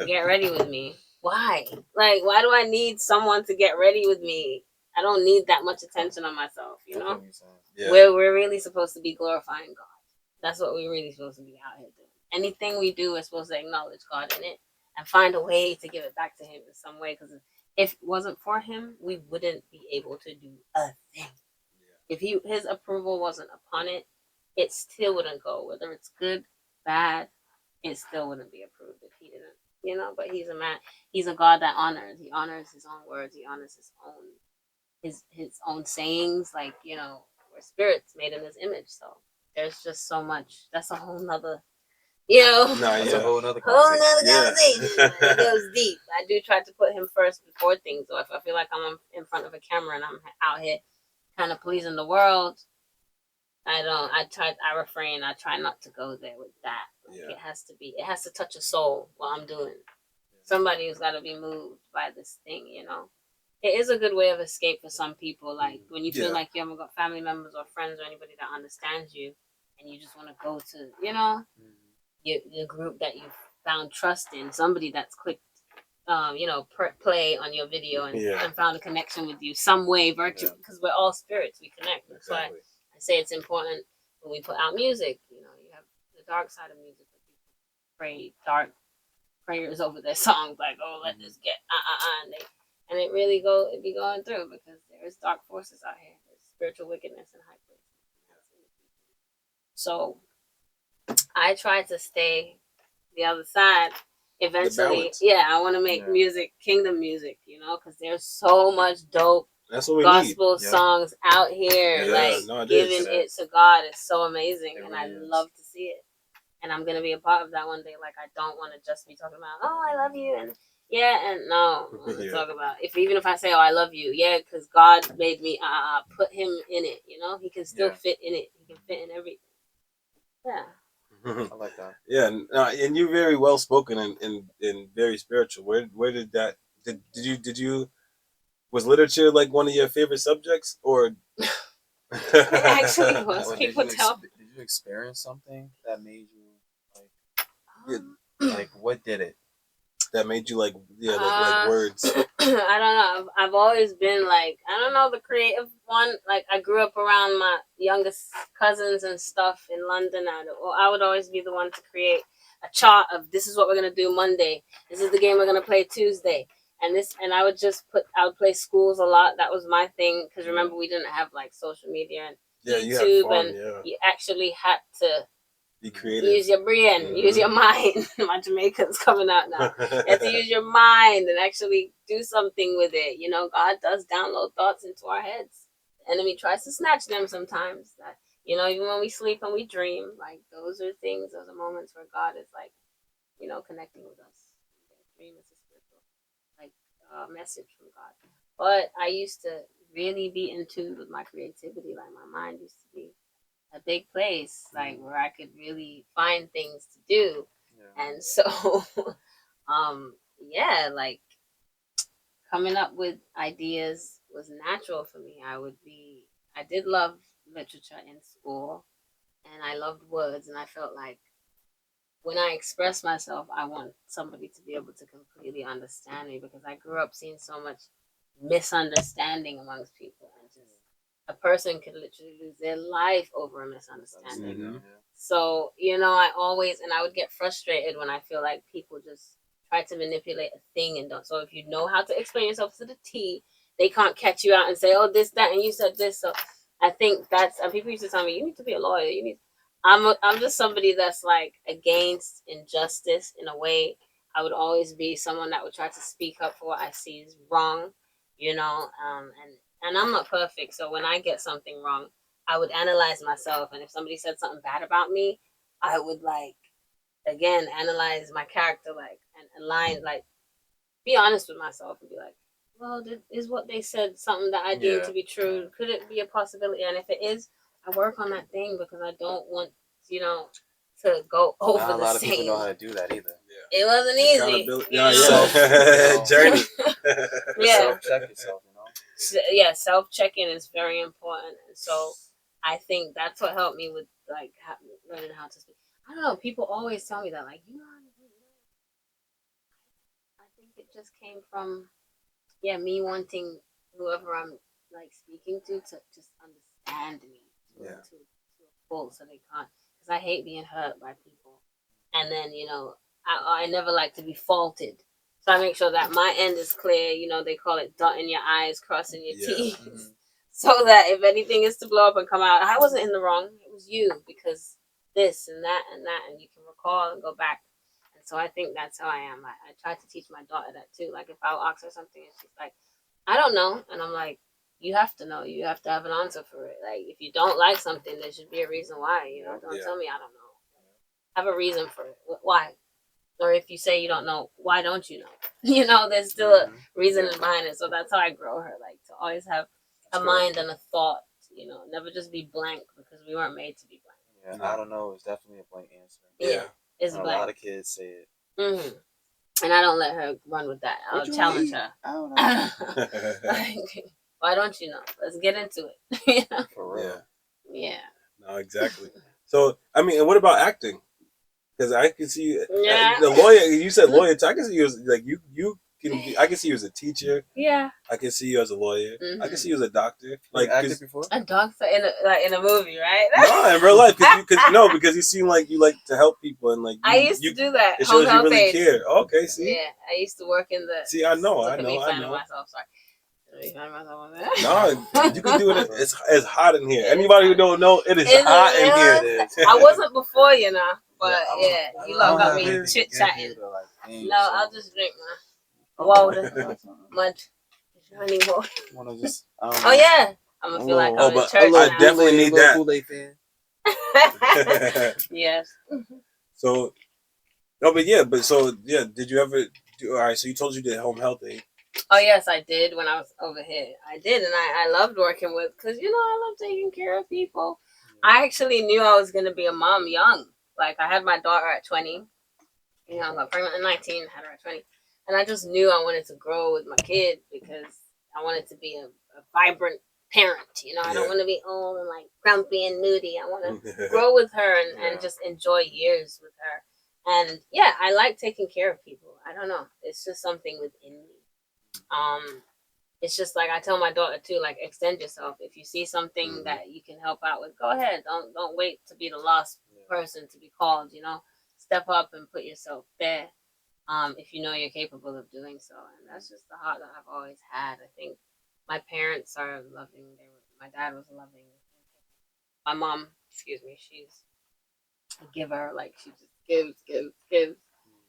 Get ready with me. Why? Like, why do I need someone to get ready with me? I don't need that much attention on myself, We're really supposed to be glorifying God. That's what we're really supposed to be out here doing. Anything we do, we're supposed to acknowledge God in it and find a way to give it back to Him in some way. Because if it wasn't for Him, we wouldn't be able to do a thing. If His approval wasn't upon it, it still wouldn't go. Whether it's good, bad, it still wouldn't be approved if He didn't. But He's a man. He's a God that honors. He honors His own words. He honors His own sayings. Like, we're spirits made in His image. So there's just so much. That's a whole nother. That's a whole nother conversation. It goes deep. I do try to put Him first before things. So if I feel like I'm in front of a camera and I'm out here kind of pleasing the world, I don't. I refrain. I try not to go there with that. Like, it has to touch a soul while I'm doing it. Somebody who's got to be moved by this thing. It is a good way of escape for some people. Like, when you feel like you haven't got family members or friends or anybody that understands you, and you just want to go to your group that you've found trust in, somebody that's clicked play on your video and found a connection with you some way virtual, because we're all spirits, we connect. That's why I say it's important when we put out music. You have the dark side of music, where people pray dark prayers over their songs, like, oh, let this get and it really be going through, because there is dark forces out here. There's spiritual wickedness in high places. So I try to stay the other side. Eventually, I want to make music, kingdom music, because there's so much dope gospel songs out here. Giving it to God is so amazing, and I love to see it. And I'm gonna be a part of that one day. Like, I don't want to just be talking about, oh, I love you, and no, I want to talk about, even if I say, oh, I love you, because God made me. Put Him in it. He can still fit in it. He can fit in everything. Yeah. I like that. Yeah, and you're very well spoken and very spiritual. Where did that did you was literature like one of your favorite subjects, or? It actually was. Or People tell. Did you experience something that made you like what did it? That made you like words. I don't know. I've always been like, I don't know, the creative one. Like, I grew up around my youngest cousins and stuff in London. I would always be the one to create a chart of, this is what we're gonna do Monday. This is the game we're gonna play Tuesday. And I would play schools a lot. That was my thing, because remember, we didn't have like social media and YouTube, you actually had to be creative. Use your brain, use your mind. My Jamaican's coming out now. You have to use your mind and actually do something with it. God does download thoughts into our heads. The enemy tries to snatch them sometimes. That You know, even when we sleep and we dream, like those are things, those are moments where God is like, you know, connecting with us. Dream is a spiritual, like, message from God. But I used to really be in tune with my creativity. Like my mind used to be a big place, like where I could really find things to do. Yeah. And so, yeah, like coming up with ideas was natural for me. I did love literature in school, and I loved words, and I felt like when I express myself, I want somebody to be able to completely understand me because I grew up seeing so much misunderstanding amongst people, and just a person could literally lose their life over a misunderstanding. Mm-hmm. So, you know, I would get frustrated when I feel like people just try to manipulate a thing and don't. So if you know how to explain yourself to the T, they can't catch you out and say, oh, this, that, and you said this. So I think and people used to tell me, you need to be a lawyer. I'm just somebody that's like against injustice in a way. I would always be someone that would try to speak up for what I see is wrong, you know, and I'm not perfect. So when I get something wrong, I would analyze myself, and if somebody said something bad about me, I would like again analyze my character, like and align, like be honest with myself and be like, well, is what they said something that I deem to be true? Could it be a possibility? And if it is, I work on that thing because I don't want, you know, to go over Not a the lot of people same. know how to do that either. Yeah. It wasn't easy. Journey. Yeah. Self-check yourself, you know? Yeah, self-checking is very important. And so I think that's what helped me with like learning how to speak. I don't know. People always tell me that, like, you know how to do it. I think it just came from me wanting whoever I'm like speaking to just understand me to a full, so they can't. Because I hate being hurt by people, and then I never like to be faulted. So I make sure that my end is clear. You know, they call it dotting your I's, crossing your T's. Mm-hmm. So that if anything is to blow up and come out, I wasn't in the wrong. It was you because this and that and that, and you can recall and go back. And so I think that's how I am. I try to teach my daughter that too. Like if I'll ask her something and she's like, I don't know, and I'm like, you have to know. You have to have an answer for it. Like if you don't like something, there should be a reason why. You know, don't tell me I don't know. Have a reason for it. Why? Or if you say you don't know, why don't you know? You know, there's still a reason behind it. So that's how I grow her, like to always have a mind and a thought, you know, never just be blank because we weren't made to be blank. Yeah, I don't know. It's definitely a blank answer. Yeah, it's and blank. A lot of kids say it. Mm-hmm. And I don't let her run with that. I'll challenge her. I don't know. Why don't you know? Let's get into it. You know? For real. Yeah. No, exactly. So, I mean, and what about acting? Because I can see the lawyer. You said lawyer. So I can see you as like you can be. I can see you as a teacher. Yeah. I can see you as a lawyer. Mm-hmm. I can see you as a doctor. Like acted before? A doctor in a movie, right? No, in real life. Because you seem like you like to help people and like I used to do that. It shows you really care. Okay, see. Yeah, I used to work in the. See, I know. Myself, sorry. No, you can do it. It's hot in here. Anybody who don't know, it is hot in here. I wasn't before, you know, but you lot got me chit chatting. No, I'll just drink my water, mud. Running water. Oh yeah, I'm gonna feel like I'm in church now. I definitely need that. Kool-Aid fan. Yes. So, did you ever do? All right, so you told you did home health aid. Oh yes, I did when I was over here. I did, and I loved working with, because I love taking care of people. I actually knew I was gonna be a mom young. Like I had my daughter at 20. I got pregnant at 19, had her at 20, and I just knew I wanted to grow with my kid because I wanted to be a vibrant parent. I don't want to be old and like grumpy and moody. I want to grow with her and just enjoy years with her. And I like taking care of people. I don't know. It's just something within me. It's just like I tell my daughter too, like extend yourself. If you see something that you can help out with, go ahead. Don't wait to be the last person to be called, Step up and put yourself there. If you know you're capable of doing so. And that's just the heart that I've always had. I think my parents are loving. My dad was loving. My mom, excuse me, she's a giver. Like she just gives.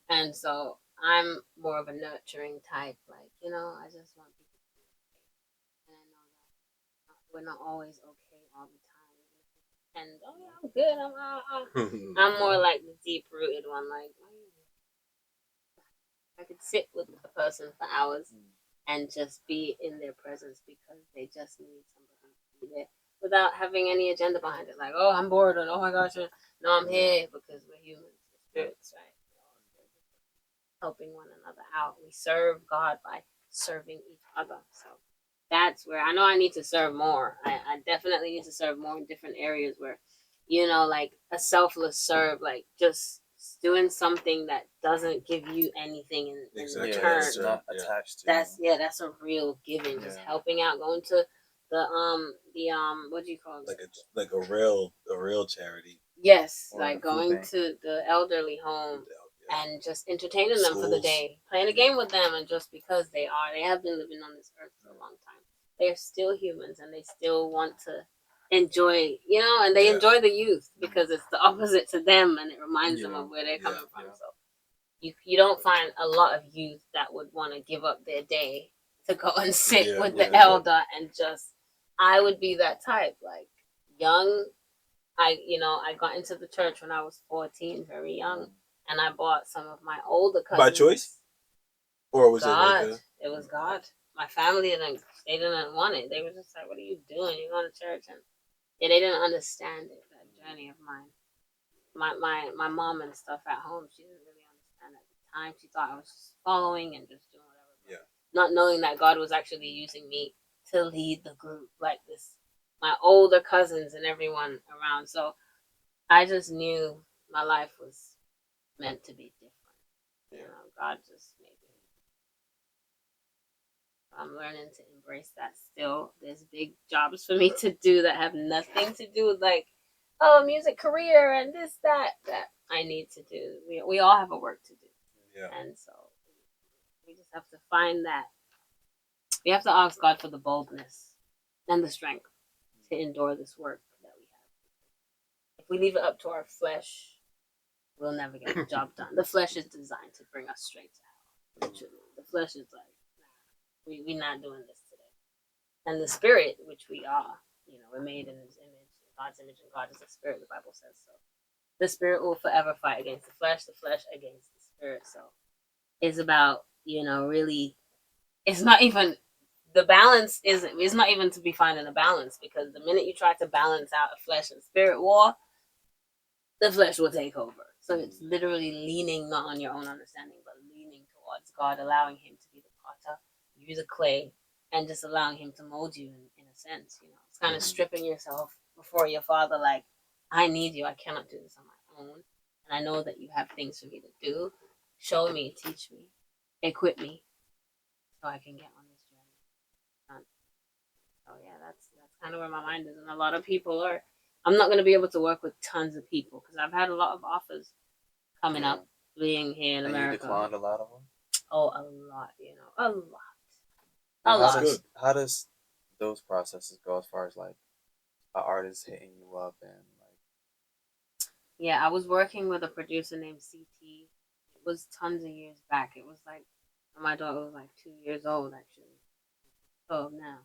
And so I'm more of a nurturing type. Like, I just want people to be okay. And I know that we're not always okay all the time. And oh yeah, I'm good. I'm more like the deep rooted one. Like I could sit with a person for hours and just be in their presence because they just need somebody to be there without having any agenda behind it. Like, oh, I'm bored, or oh my gosh, no, I'm here because we're humans, we're spirits, right? Helping one another out. We serve God by serving each other. So that's where I know I need to serve more. I definitely need to serve more in different areas where, like a selfless serve, like just doing something that doesn't give you anything in return. It's not attached to That's a real giving. Just helping out, going to the what do you call it? Like a real charity. Yes, like going to the elderly home Yeah. and just entertaining them for the day, playing a game with them, and just because they have been living on this earth for a long time, they're still humans and they still want to enjoy, and they enjoy the youth because it's the opposite to them and it reminds them of where they're coming from. So you don't find a lot of youth that would want to give up their day to go and sit with the elder and just. I would be that type, like young. I got into the church when I was 14, very young, and I bought some of my older cousins. By choice? Or was God, it like it was God. My family didn't want it. They were just like, "What are you doing? You're going to church?" And they didn't understand it. That journey of mine. My mom and stuff at home, she didn't really understand at the time. She thought I was just following and just doing whatever. Yeah. Not knowing that God was actually using me to lead the group like this. My older cousins and everyone around. So I just knew my life was meant to be different. God just made me. I'm learning to embrace that still. There's big jobs for me to do that have nothing to do with like, music career and this, that I need to do. We all have a work to do. Yeah. And so we just have to find that. We have to ask God for the boldness and the strength to endure this work that we have. If we leave it up to our flesh, we'll never get the job done. The flesh is designed to bring us straight to hell. Literally. The flesh is like, nah, we're not doing this today. And the spirit, which we are, we're made in his image, God's image, and God is a spirit, the Bible says so. The spirit will forever fight against the flesh against the spirit. So it's about, really, it's not even, the balance it's not even to be finding a balance, because the minute you try to balance out a flesh and spirit war, the flesh will take over. So it's literally leaning not on your own understanding, but leaning towards God, allowing him to be the potter, you the clay, and just allowing him to mold you in a sense. It's kind of stripping yourself before your father, like, I need you. I cannot do this on my own. And I know that you have things for me to do. Show me, teach me, equip me, so I can get on this journey. So yeah, that's kind of where my mind is. And a lot of people are, I'm not going to be able to work with tons of people because I've had a lot of offers coming up being here in America. You declined a lot of them? Oh, a lot, a lot. How does those processes go as far as like an artist hitting you up and like? Yeah, I was working with a producer named CT. It was tons of years back. It was like my daughter was like 2 years old actually. 12 now.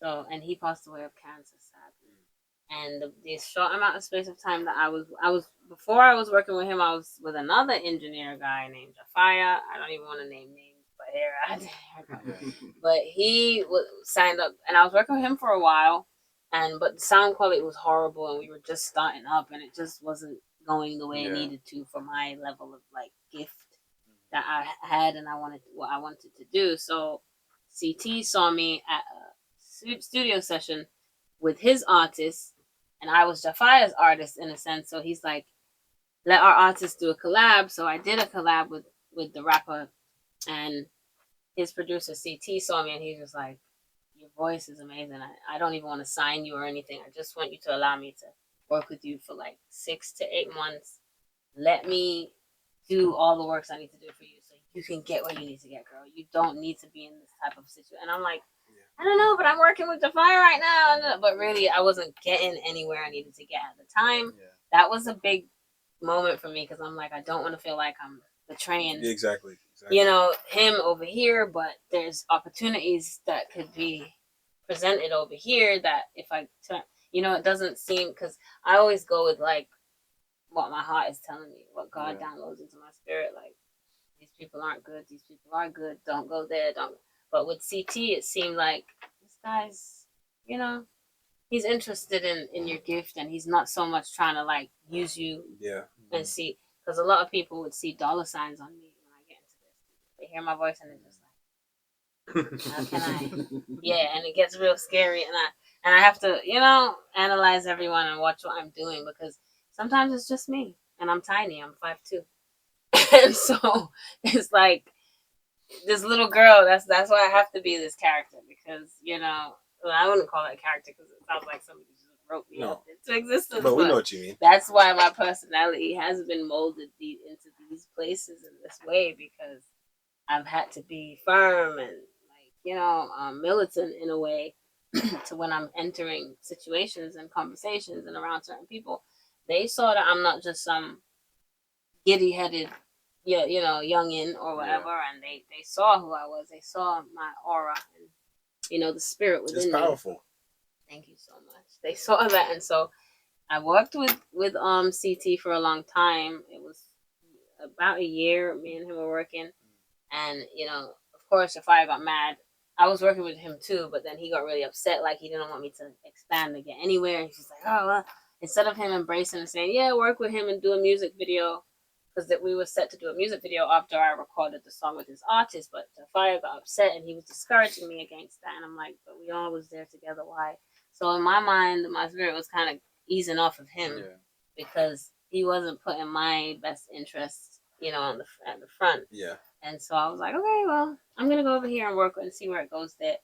So, and he passed away of cancer, sadly. And the short amount of space of time that I was before I was working with him, I was with another engineer guy named Jafaya. I don't even want to name names, but but he was signed up, and I was working with him for a while, but the sound quality was horrible, and we were just starting up, and it just wasn't going the way it needed to for my level of like gift that I had, and what I wanted to do. So CT saw me at a studio session with his artist, and I was Jafaya's artist in a sense. So he's like, let our artists do a collab. So I did a collab with the rapper, and his producer CT saw me, and he's just like, your voice is amazing. I don't even want to sign you or anything. I just want you to allow me to work with you for like 6 to 8 months. Let me do all the works I need to do for you so you can get where you need to get, girl. You don't need to be in this type of situation. And I'm like, I don't know, but I'm working with Jafar right now. But really, I wasn't getting anywhere I needed to get at the time. Yeah. That was a big moment for me because I'm like, I don't want to feel like I'm betraying. Exactly. Him over here, but there's opportunities that could be presented over here that if I turn, it doesn't seem, because I always go with like what my heart is telling me, what God downloads into my spirit. Like, these people aren't good, these people are good, don't go there, don't. But with CT, it seemed like this guy's, he's interested in your gift, and he's not so much trying to like use you. Yeah. And see, because a lot of people would see dollar signs on me when I get into this. They hear my voice and they're just like, how can I? Yeah, and it gets real scary, and I have to, analyze everyone and watch what I'm doing, because sometimes it's just me, and I'm tiny. I'm 5'2", and so it's like this little girl. That's why I have to be this character, because well, I wouldn't call it a character because it sounds like somebody just wrote me up into existence. But we know what you mean. That's why my personality has been molded into these places in this way, because I've had to be firm and militant in a way to when I'm entering situations and conversations and around certain people. They saw that I'm not just some giddy headed, youngin or whatever, and they saw who I was. They saw my aura and the spirit within me. It's powerful. Me. Thank you so much. They saw that, and so I worked with CT for a long time. It was about a year. Me and him were working, and of course, the fire got mad. I was working with him too, but then he got really upset. Like, he didn't want me to expand and get anywhere. And he's like, oh, well. Instead of him embracing and saying, yeah, work with him and do a music video, because that we were set to do a music video after I recorded the song with his artist, but the fire got upset and he was discouraging me against that. And I'm like, but we all was there together. Why? So in my mind, my spirit was kind of easing off of him because he wasn't putting my best interests, at the front. Yeah. And so I was like, okay, well, I'm gonna go over here and work and see where it goes there.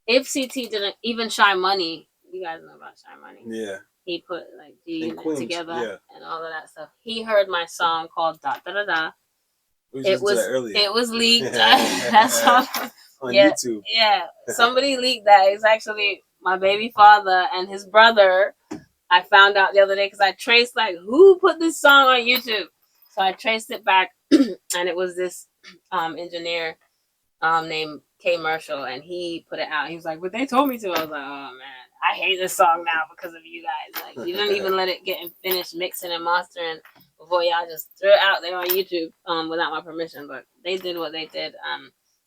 If CT didn't, even Shy Money, you guys know about Shy Money. Yeah. He put like G together and all of that stuff. He heard my song called Da Da Da Da. It was leaked. That's on YouTube. Yeah, somebody leaked that. It's actually my baby father and his brother. I found out the other day because I traced like who put this song on YouTube. So I traced it back, and it was this engineer named K. and he put it out. He was like, "But they told me to." I was like, "Oh man, I hate this song now because of you guys. Like, you didn't even let it get finished mixing and mastering before y'all just threw it out there on YouTube without my permission." But they did what they did.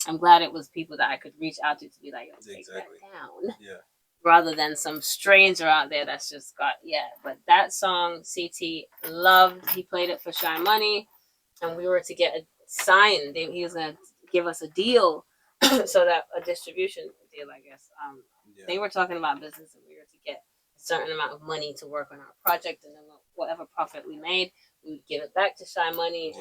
I'm glad it was people that I could reach out to be like, "Take that down." Yeah. Rather than some stranger out there that's just got But that song CT loved. He played it for Shy Money, and we were to get a sign. He was gonna give us a deal, so that a distribution deal, I guess. They were talking about business, and we were to get a certain amount of money to work on our project, and then whatever profit we made, we would give it back to Shy Money,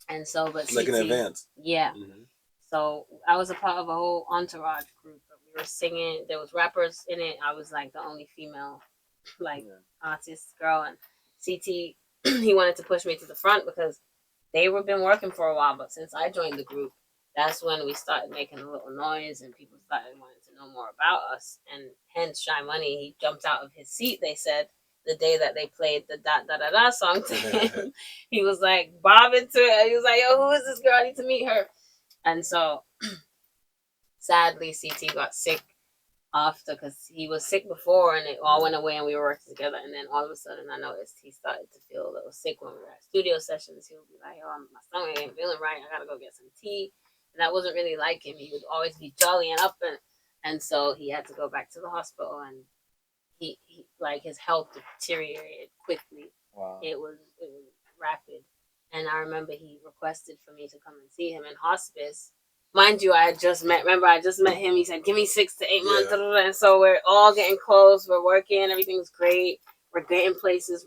and so. But like an advance. Yeah. Mm-hmm. So I was a part of a whole entourage group. We were singing. There was rappers in it. I was like the only female, artist girl, and CT. He wanted to push me to the front because they were been working for a while, but since I joined the group, that's when we started making a little noise and people started wanting to know more about us. And hence Shy Money, he jumped out of his seat, they said, the day that they played the Da Da Da Da song to him. He was like bobbing to it. He was like, yo, who is this girl? I need to meet her. And so sadly CT got sick after, because he was sick before and it all went away and we were working together, and then all of a sudden I noticed he started to feel a little sick when we were at studio sessions. He would be like, oh, my stomach ain't feeling right, I gotta go get some tea. And that wasn't really like him. He would always be jolly and up, and so he had to go back to the hospital, and he like his health deteriorated quickly. Wow. It was rapid. And I remember he requested for me to come and see him in hospice. Mind you, I just met him. He said, give me 6 to 8 months. And so we're all getting close. We're working. Everything's great. We're getting places.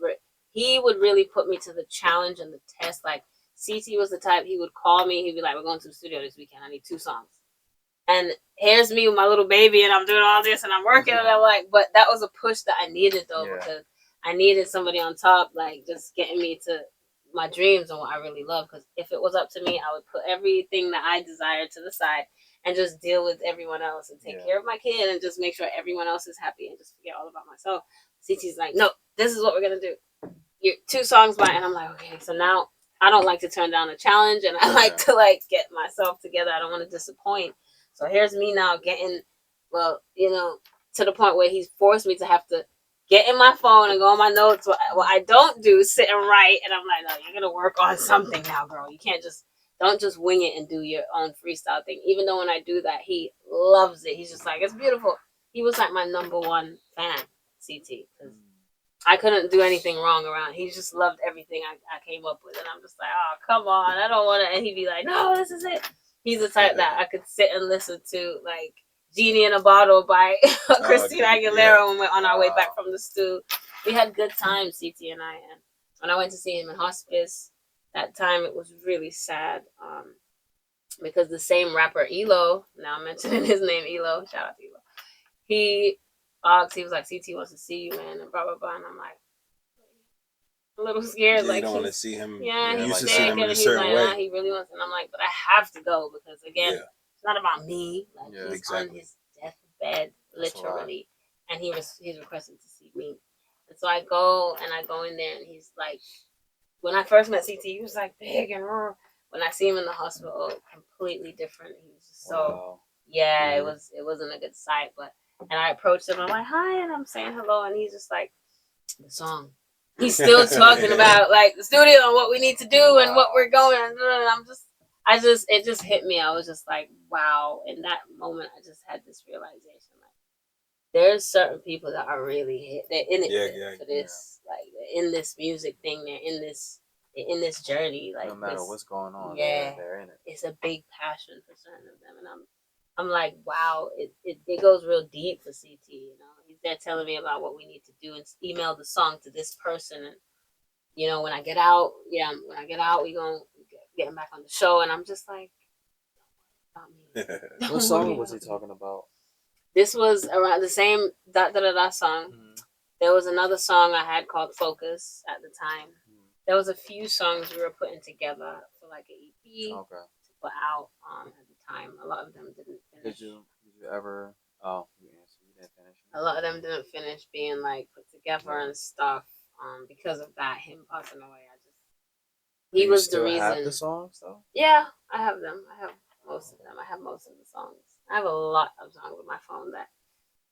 He would really put me to the challenge and the test. Like, CT was the type, he would call me. He'd be like, we're going to the studio this weekend. I need 2 songs. And here's me with my little baby, and I'm doing all this, and I'm working. And I'm like, but that was a push that I needed, though, because I needed somebody on top, like, just getting me to my dreams and what I really love. Because if it was up to me, I would put everything that I desired to the side and just deal with everyone else and take care of my kid and just make sure everyone else is happy and just forget all about myself. CT's like, no, this is what we're gonna do. You're 2 songs by, and I'm like, okay. So now I don't like to turn down a challenge, and I like to get myself together. I don't want to disappoint. So here's me now getting, to the point where he's forced me to have to get in my phone and go on my notes. What I don't do, sit and write. And I'm like, no, you're gonna work on something now, girl. You can't just don't just wing it and do your own freestyle thing. Even though when I do that, he loves it. He's just like, it's beautiful. He was like my number one fan, CT, because I couldn't do anything wrong around. He just loved everything I came up with, and I'm just like, oh, come on, I don't want to. And he'd be like, no, this is it. He's the type that I could sit and listen to, like Genie in a Bottle by Christina Aguilera when we're on our way back from the stew. We had good times, CT and I. And when I went to see him in hospice, that time it was really sad because the same rapper Elo, now I'm mentioning his name, Elo, shout out to Elo, he asked, he was like, CT wants to see you, man, and blah, blah, blah. And I'm like, a little scared. Yeah, like, you don't want to see him. Yeah, you he's used to sick, see him in and a he's certain like, way. nah, he really wants, and I'm like, but I have to go because again, it's not about me. Like he's on his deathbed, literally, and he's requested to see me, and so I go in there, and he's like, when I first met CT, he was like big and raw. When I see him in the hospital, completely different. He was just so it wasn't a good sight, but. And I approached him. I'm like, hi, and I'm saying hello, and he's just like, the song. He's still talking about like the studio and what we need to do and what we're going. And it just hit me. I was just like, wow. In that moment, I just had this realization, like, there's certain people that are really they're in it for this, like they're in this music thing. They're in this journey. Like no matter what's going on, yeah, they're in it. It's a big passion for certain of them, and I'm like, wow, it goes real deep for CT, you know. He's there telling me about what we need to do and email the song to this person. And, you know, when I get out, we going to get him back on the show. And I'm just like, what song was he talking about? This was around the same Da Da Da Da song. Mm-hmm. There was another song I had called Focus at the time. Mm-hmm. There was a few songs we were putting together for like an EP to put out at the time. A lot of them didn't finish. Did you ever? Oh, you answered. You didn't finish. A lot of them didn't finish being like put together and stuff. Because of that, him passing away, he was the reason. Have the songs though? Yeah, I have them. I have most of them. I have most of the songs. I have a lot of songs on my phone that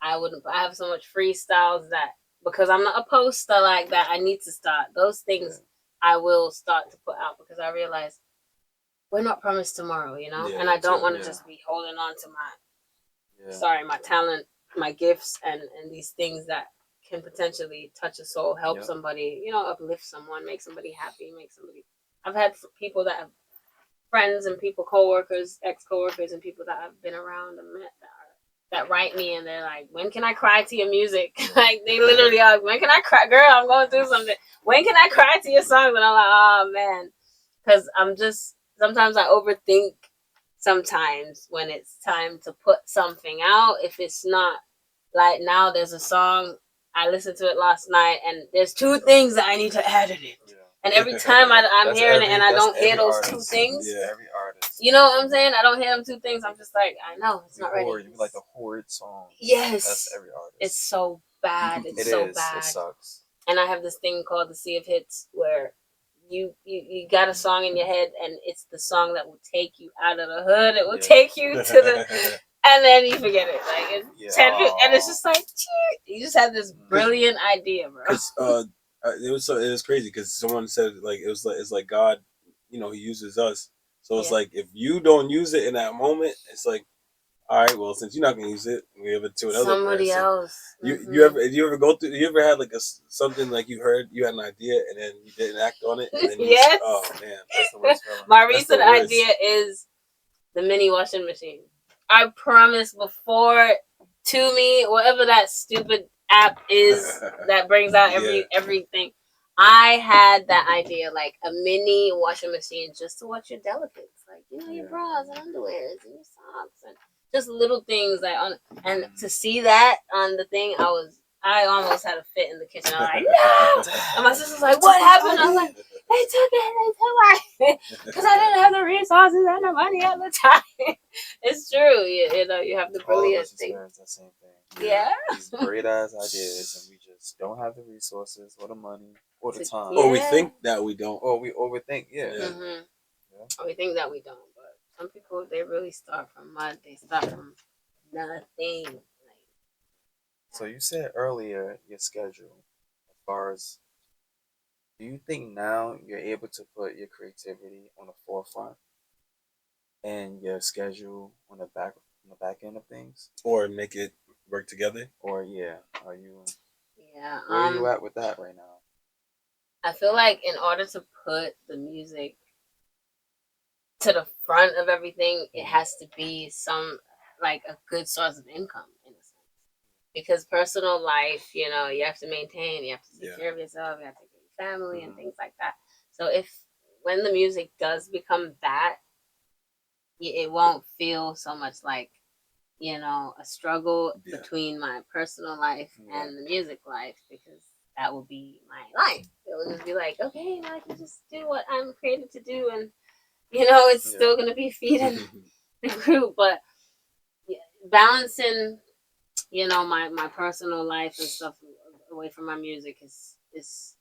I have so much freestyles that because I'm not a poster like that. I need to start those things. I will start to put out because I realize we're not promised tomorrow, you know, and I don't want to just be holding on to my talent, my gifts, and these things that can potentially touch a soul, help somebody, you know, uplift someone, make somebody happy, I've had people that have friends and people, coworkers, ex-coworkers, and people that I've been around and met that write me and they're like, when can I cry to your music? Like they literally are, when can I cry? Girl, I'm going through something. When can I cry to your songs? And I'm like, oh man. Because sometimes I overthink sometimes when it's time to put something out. If it's not like now there's a song, I listened to it last night and there's two things that I need to add in it. Yeah. And every time I'm hearing it and I don't hear those two things. Yeah, every artist. You know what I'm saying? I don't hear them two things. I'm just like, I know, it's not ready. You like the horrid song. Yes. That's every artist. It's so bad. It's so bad. It sucks. And I have this thing called the Sea of Hits where you got a song in your head and it's the song that will take you out of the hood. It will take you to the... And then you forget it. Like and it's just like, you just had this brilliant idea, bro. It was crazy because someone said like it's like God, you know, He uses us. So it's like if you don't use it in that moment, it's like, all right, well, since you're not gonna use it, we have it to another somebody person. Else. Mm-hmm. You ever go through? You ever had like something like you had an idea and then you didn't act on it? And then yes. Oh man, that's the worst feeling. My recent idea is the mini washing machine. I promise before To Me, whatever that stupid app is that brings out everything. I had that idea, like a mini washing machine just to wash your delicates, like, you know, your bras and underwears and your socks and just little things like and to see that on the thing, I almost had a fit in the kitchen. I'm like, no! And my sister's like, what happened? I was like, they took it because I didn't have the resources and the money at the time. It's true. You know, you have the brilliant thing. All of us experience that same thing. Yeah. These great ass ideas, and we just don't have the resources or the money or the time. Or we think that we don't. Or we overthink. Yeah. Mm-hmm. Or we think that we don't. But some people, they really start from mud. They start from nothing. So you said earlier your schedule, as far as, do you think now you're able to put your creativity on the forefront and your schedule on the back end of things? Or make it work together? Or yeah, are you Yeah. where are you at with that right now? I feel like in order to put the music to the front of everything, it has to be some like a good source of income in a sense. Because personal life, you have to maintain, you have to take care of yourself, you have to take care of your family and things like that. So if when the music does become that, it won't feel so much like a struggle between my personal life and the music life, because that will be my life. It will just be like, okay, now I can just do what I'm created to do, and it's still gonna be feeding the group. But balancing, my personal life and stuff away from my music is it's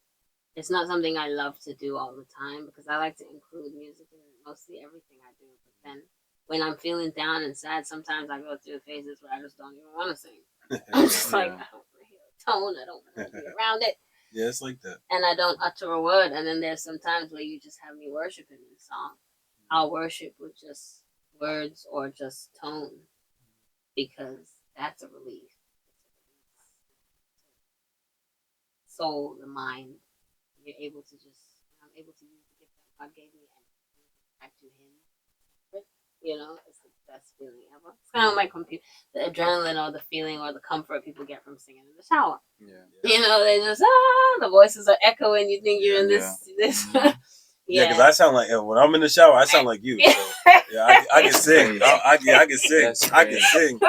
not something I love to do all the time, because I like to include music in mostly everything I do. But then when I'm feeling down and sad, sometimes I go through phases where I just don't even want to sing. I'm just like, I don't want to hear a tone. I don't want to be around it. Yeah, it's like that. And I don't utter a word. And then there's some times where you just have me worshiping in song. I'll worship with just words or just tone, because that's a relief. Soul, the mind, you're able to I'm able to use the gift that God gave me and back to Him. It's the best feeling ever. It's kind of like when the adrenaline or the feeling or the comfort people get from singing in the shower. Yeah. They just the voices are echoing. You think you're in this. Yeah, because I sound like when I'm in the shower, I sound like you. So yeah, I can sing. I can sing. I can sing.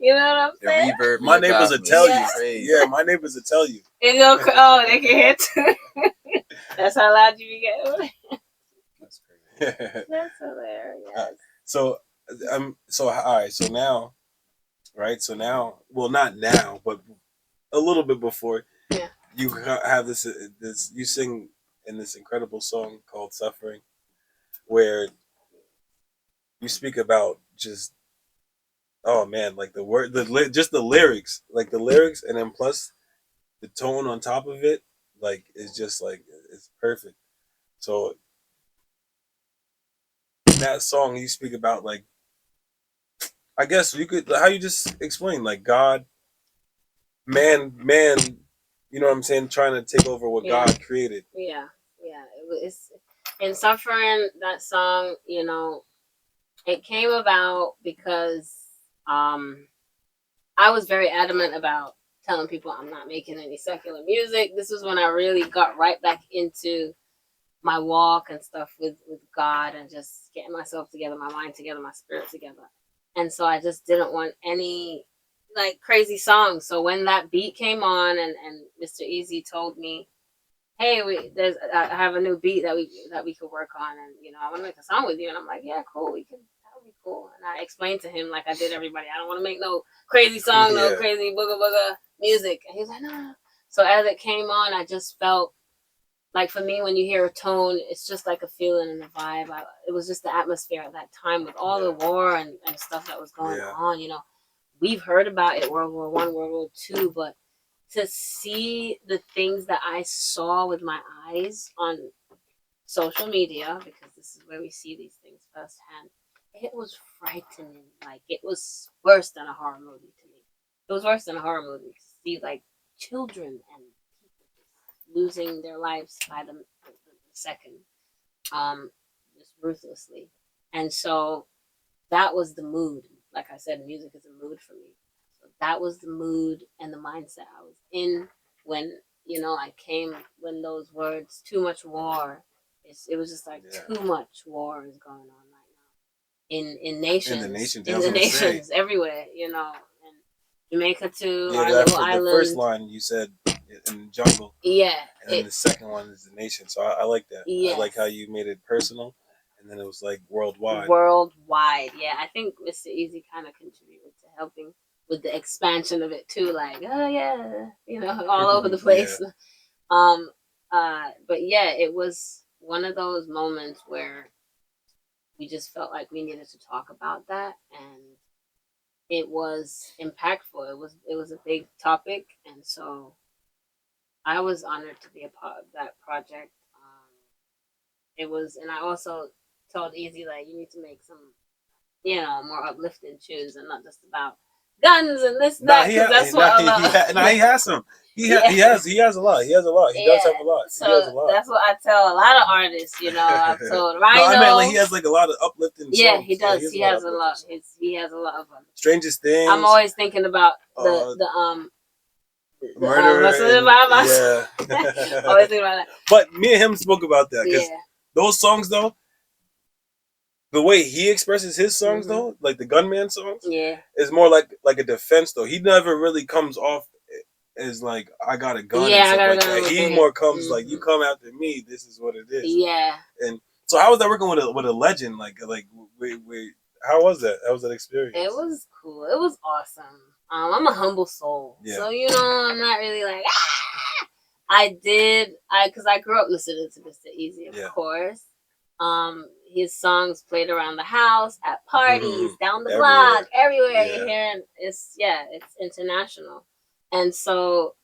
You know what I'm saying? The reverb, my neighbors will tell you. Yeah, my neighbors will tell you. They can hear too. That's how loud you get. That's crazy. That's hilarious. So all right. So now, right? So now, well, not now, but a little bit before. Yeah. You have this you sing in this incredible song called "Suffering," where you speak about just, oh man, like the word, just the lyrics, like the lyrics, and then plus the tone on top of it, like it's just like it's perfect. So in that song, you speak about, like, I guess you could, how you just explain, like, God, man, you know what I'm saying, trying to take over what God created. Yeah. It's in Suffering, that song. It came about because I was very adamant about telling people I'm not making any secular music. This was when I really got right back into my walk and stuff with God, and just getting myself together, my mind together, my spirit together. And so I just didn't want any like crazy songs. So when that beat came on, and Mr. Easy told me, hey, I have a new beat that we could work on, and I want to make a song with you. And I'm like, yeah, cool, we can. That would be cool. And I explained to him, like I did everybody, I don't want to make no crazy song, no crazy booga booga music. And he was like, no. So as it came on, I just felt like, for me, when you hear a tone, it's just like a feeling and a vibe. It was just the atmosphere at that time with all the war and stuff that was going on. We've heard about it, World War I, World War II, but to see the things that I saw with my eyes on social media, because this is where we see these things firsthand, it was frightening. Like, it was worse than a horror movie to me. It was worse than a horror movie to see, like, children and people losing their lives by the second, just ruthlessly. And so that was the mood. Like I said, music is a mood for me. So that was the mood and the mindset I was in when I came, when those words, too much war. It was just like, too much war is going on right now in nations, in the nations everywhere. And Jamaica too, our little island. The first line you said in the jungle. Yeah. And then the second one is the nation. So I like that. Yes. I like how you made it personal, and then it was like worldwide. Worldwide, yeah. I think Mr. Easy kind of contributed to helping with the expansion of it too. Like, oh yeah, all over the place. But yeah, it was one of those moments where we just felt like we needed to talk about that, and it was impactful. It was a big topic, and so I was honored to be a part of that project. It was, and I also told Easy like you need to make some, more uplifting tunes and not just about guns and this Nah, that because that's what a lot. he has some. Yeah. He has a lot. He has a lot. He does Yeah, have a lot. He so has a lot. that's what I tell a lot of artists. I've told Rhino. No, I meant like he has like a lot of uplifting Yeah, songs. he does. He has a lot. He has a lot of them. Strangest Things. I'm always thinking about the Murderer. Yeah. Always thinking about that. But me and him spoke about that because Yeah. those songs though, the way he expresses his songs though, like the Gunman songs, Yeah. is more like a defense though. He never really comes off as like I got a gun and stuff like that. He more comes like you come after me. This is what it is. Yeah. And so how was that working with a legend? Like we how was that? How was that experience? It was cool. It was awesome. I'm a humble soul, so I'm not really like. Because I grew up listening to Mr. Easy, of course. His songs played around the house, at parties, down the block, everywhere you're hearing. It's international, and so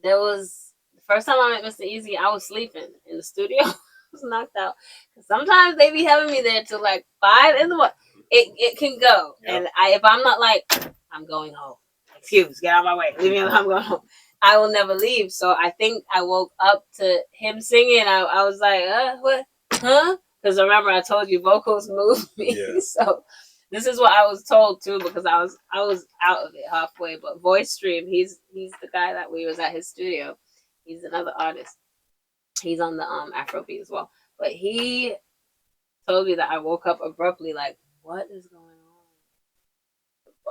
there was the first time I met Mr. Easy, I was sleeping in the studio. I was knocked out. Sometimes they be having me there till like 5 in the morning. It can go, and if I'm not like I'm going home, excuse, get out of my way, leave me alone, I'm going home. I will never leave. So I think I woke up to him singing. I was like, what? Huh? Because remember I told you vocals move me. Yeah. So this is what I was told too, because I was out of it halfway. But Voice Stream, he's the guy that we was at his studio. He's another artist. He's on the Afrobeat as well. But he told me that I woke up abruptly, like, what is going on?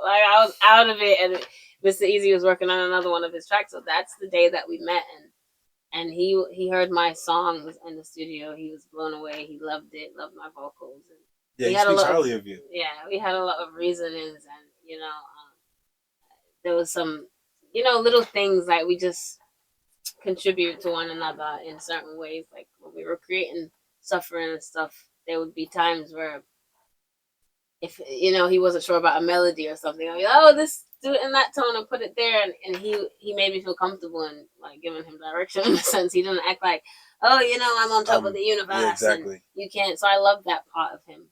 Like I was out of it, and Mr. Easy was working on another one of his tracks. So that's the day that we met, and he heard my songs in the studio. He was blown away. He loved it, loved my vocals. And yeah, he speaks highly of you. Yeah, we had a lot of reasonings, and there was some, little things like we just contribute to one another in certain ways. Like when we were creating Suffering and stuff, there would be times where if he wasn't sure about a melody or something, I'd be like, oh, this do it in that tone and put it there, and he made me feel comfortable and like giving him direction in a sense. He didn't act like, oh, I'm on top of the universe. Yeah, exactly. And you can't. So I love that part of him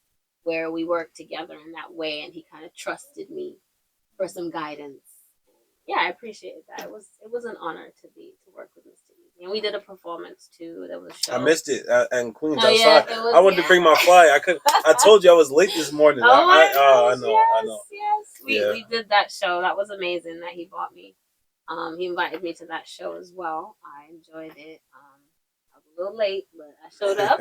where we worked together in that way, and he kind of trusted me for some guidance. Yeah, I appreciated that. It was an honor to work with Mr. Easy, and we did a performance too. There was a show. I missed it in Queens outside. Yeah, I wanted to bring my fly. I told you I was late this morning. Oh my gosh, I know. Yes. We did that show. That was amazing that he bought me. He invited me to that show as well. I enjoyed it. I was a little late, but I showed up.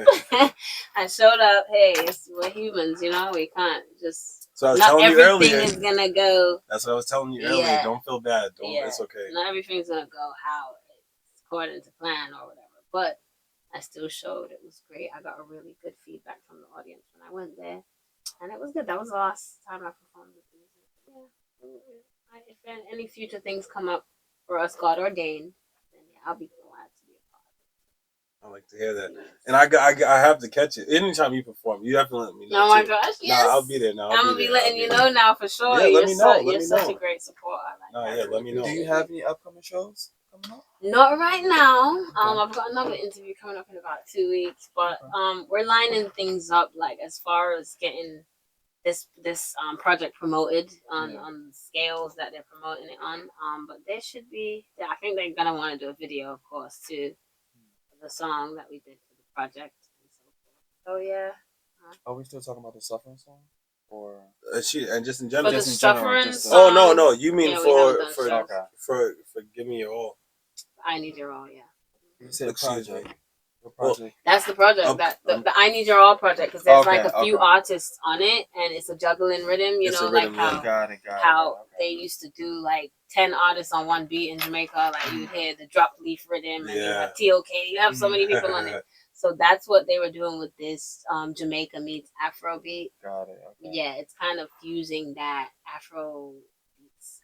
I showed up. Hey, we're humans, we can't just. So I was telling you earlier. Everything is gonna go. That's what I was telling you earlier. Yeah. Don't feel bad. It's okay. Not everything's gonna go how it's according to plan or whatever. But I still showed. It was great. I got a really good feedback from the audience when I went there, and it was good. That was the last time I performed with music. Yeah. If any future things come up for us, God ordained, then I'll be glad to be a part of it. I like to hear that, and I have to catch it anytime you perform. You have to let me know. Oh my gosh! Yes. Nah, I'll be there now. I'm gonna be letting you know now for sure. Yeah, let me know. You're such a great supporter. Let me know. Do you have any upcoming shows coming up? Not right now. I've got another interview coming up in about 2 weeks, but we're lining things up like as far as getting this project promoted on scales that they're promoting it on. But there should be. Yeah, I think they're gonna want to do a video, of course, too. The song that we did for the project and so forth. So yeah. Are we still talking about the Suffering song, or and just in general? For just the in Suffering general. song, no. You mean for Give Me Your All. I Need Your All. Yeah. You said project. That's the project. The I Need Your All project, because there's like a few artists on it, and it's a juggling rhythm. Like how they used to do like 10 artists on one beat in Jamaica. Like you hear the drop leaf rhythm, and you have TOK. You have so many people on it. So that's what they were doing with this Jamaica meets Afrobeat. Got it. Okay. Yeah, it's kind of fusing that Afro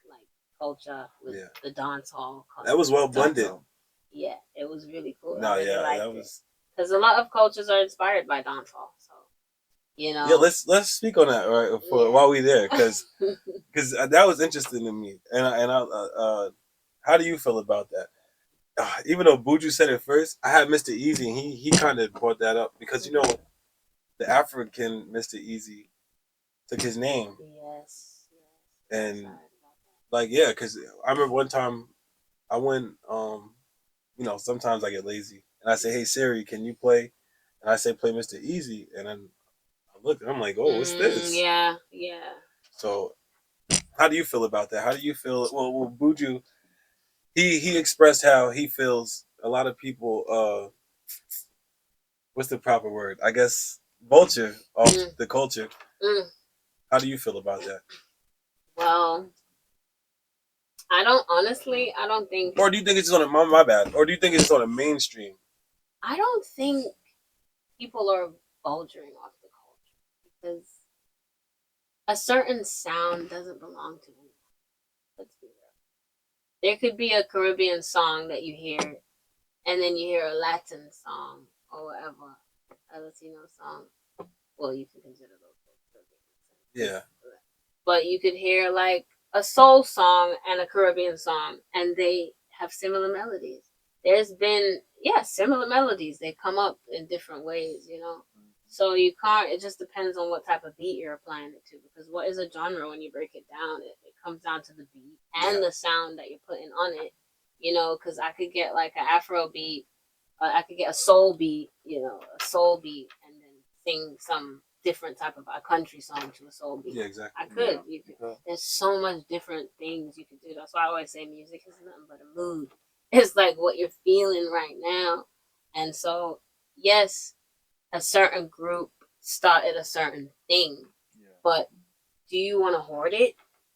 like culture with the dance hall. That was well blended. Yeah, it was really cool. No, that was because a lot of cultures are inspired by dancehall. So You Yeah, know. let's speak on that right for Yeah. while we there, because that was interesting to me, how do you feel about that? Even though Buju said it first, I had Mr. Easy, and he kind of brought that up because the African Mr. Easy took his name, Yes. Yes. and like yeah, because I remember one time I went, sometimes I get lazy and I say, "Hey Siri, can you play?" And I say, "Play Mr. Easy," and then I look and I'm like, "Oh, what's this?" Yeah. Yeah. So how do you feel about that? How do you feel? Well Buju, he expressed how he feels. A lot of people, what's the proper word? I guess vulture off Mm. the culture. Mm. How do you feel about that? Well, I don't honestly. I don't think. Or do you think it's on a my bad? Or do you think it's on a mainstream? I don't think people are vulturing off the culture because a certain sound doesn't belong to anyone. Let's be real. There could be a Caribbean song that you hear, and then you hear a Latin song or whatever, a Latino song. Well, you can consider those Caribbean. Yeah. But you could hear like a soul song and a Caribbean song, and they have similar melodies. There's been similar melodies. They come up in different ways. So you can't. It just depends on what type of beat you're applying it to. Because what is a genre when you break it down? It comes down to the beat and the sound that you're putting on it. Because I could get like an Afro beat, I could get a soul beat, a soul beat, and then sing some different type of a country song to a soul beat. Yeah, exactly. I could. You could. There's so much different things you could do. That's why I always say music is nothing but a mood. It's like what you're feeling right now, and so yes, a certain group started a certain thing, but do you want to hoard it?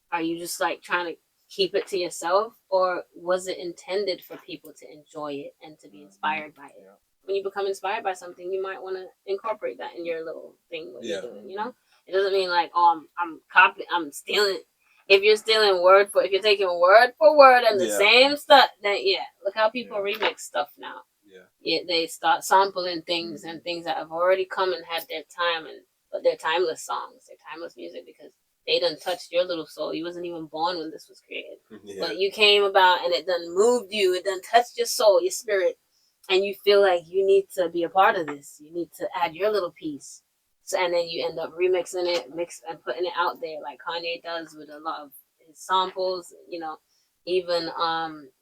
Are you just like trying to keep it to yourself, or was it intended for people to enjoy it and to be inspired by it? When you become inspired by something, you might want to incorporate that in your little thing what you're doing. It doesn't mean like, oh, I'm copying, I'm stealing. If you're stealing if you're taking word for word and the same stuff, then look how people remix stuff now. They start sampling things and things that have already come and had their time, but they're timeless songs, they're timeless music because they done touched your little soul. You wasn't even born when this was created, but you came about and it done moved you. It done touched your soul, your spirit, and you feel like you need to be a part of this. You need to add your little piece. So, and then you end up remixing it, and putting it out there like Kanye does with a lot of his samples. Even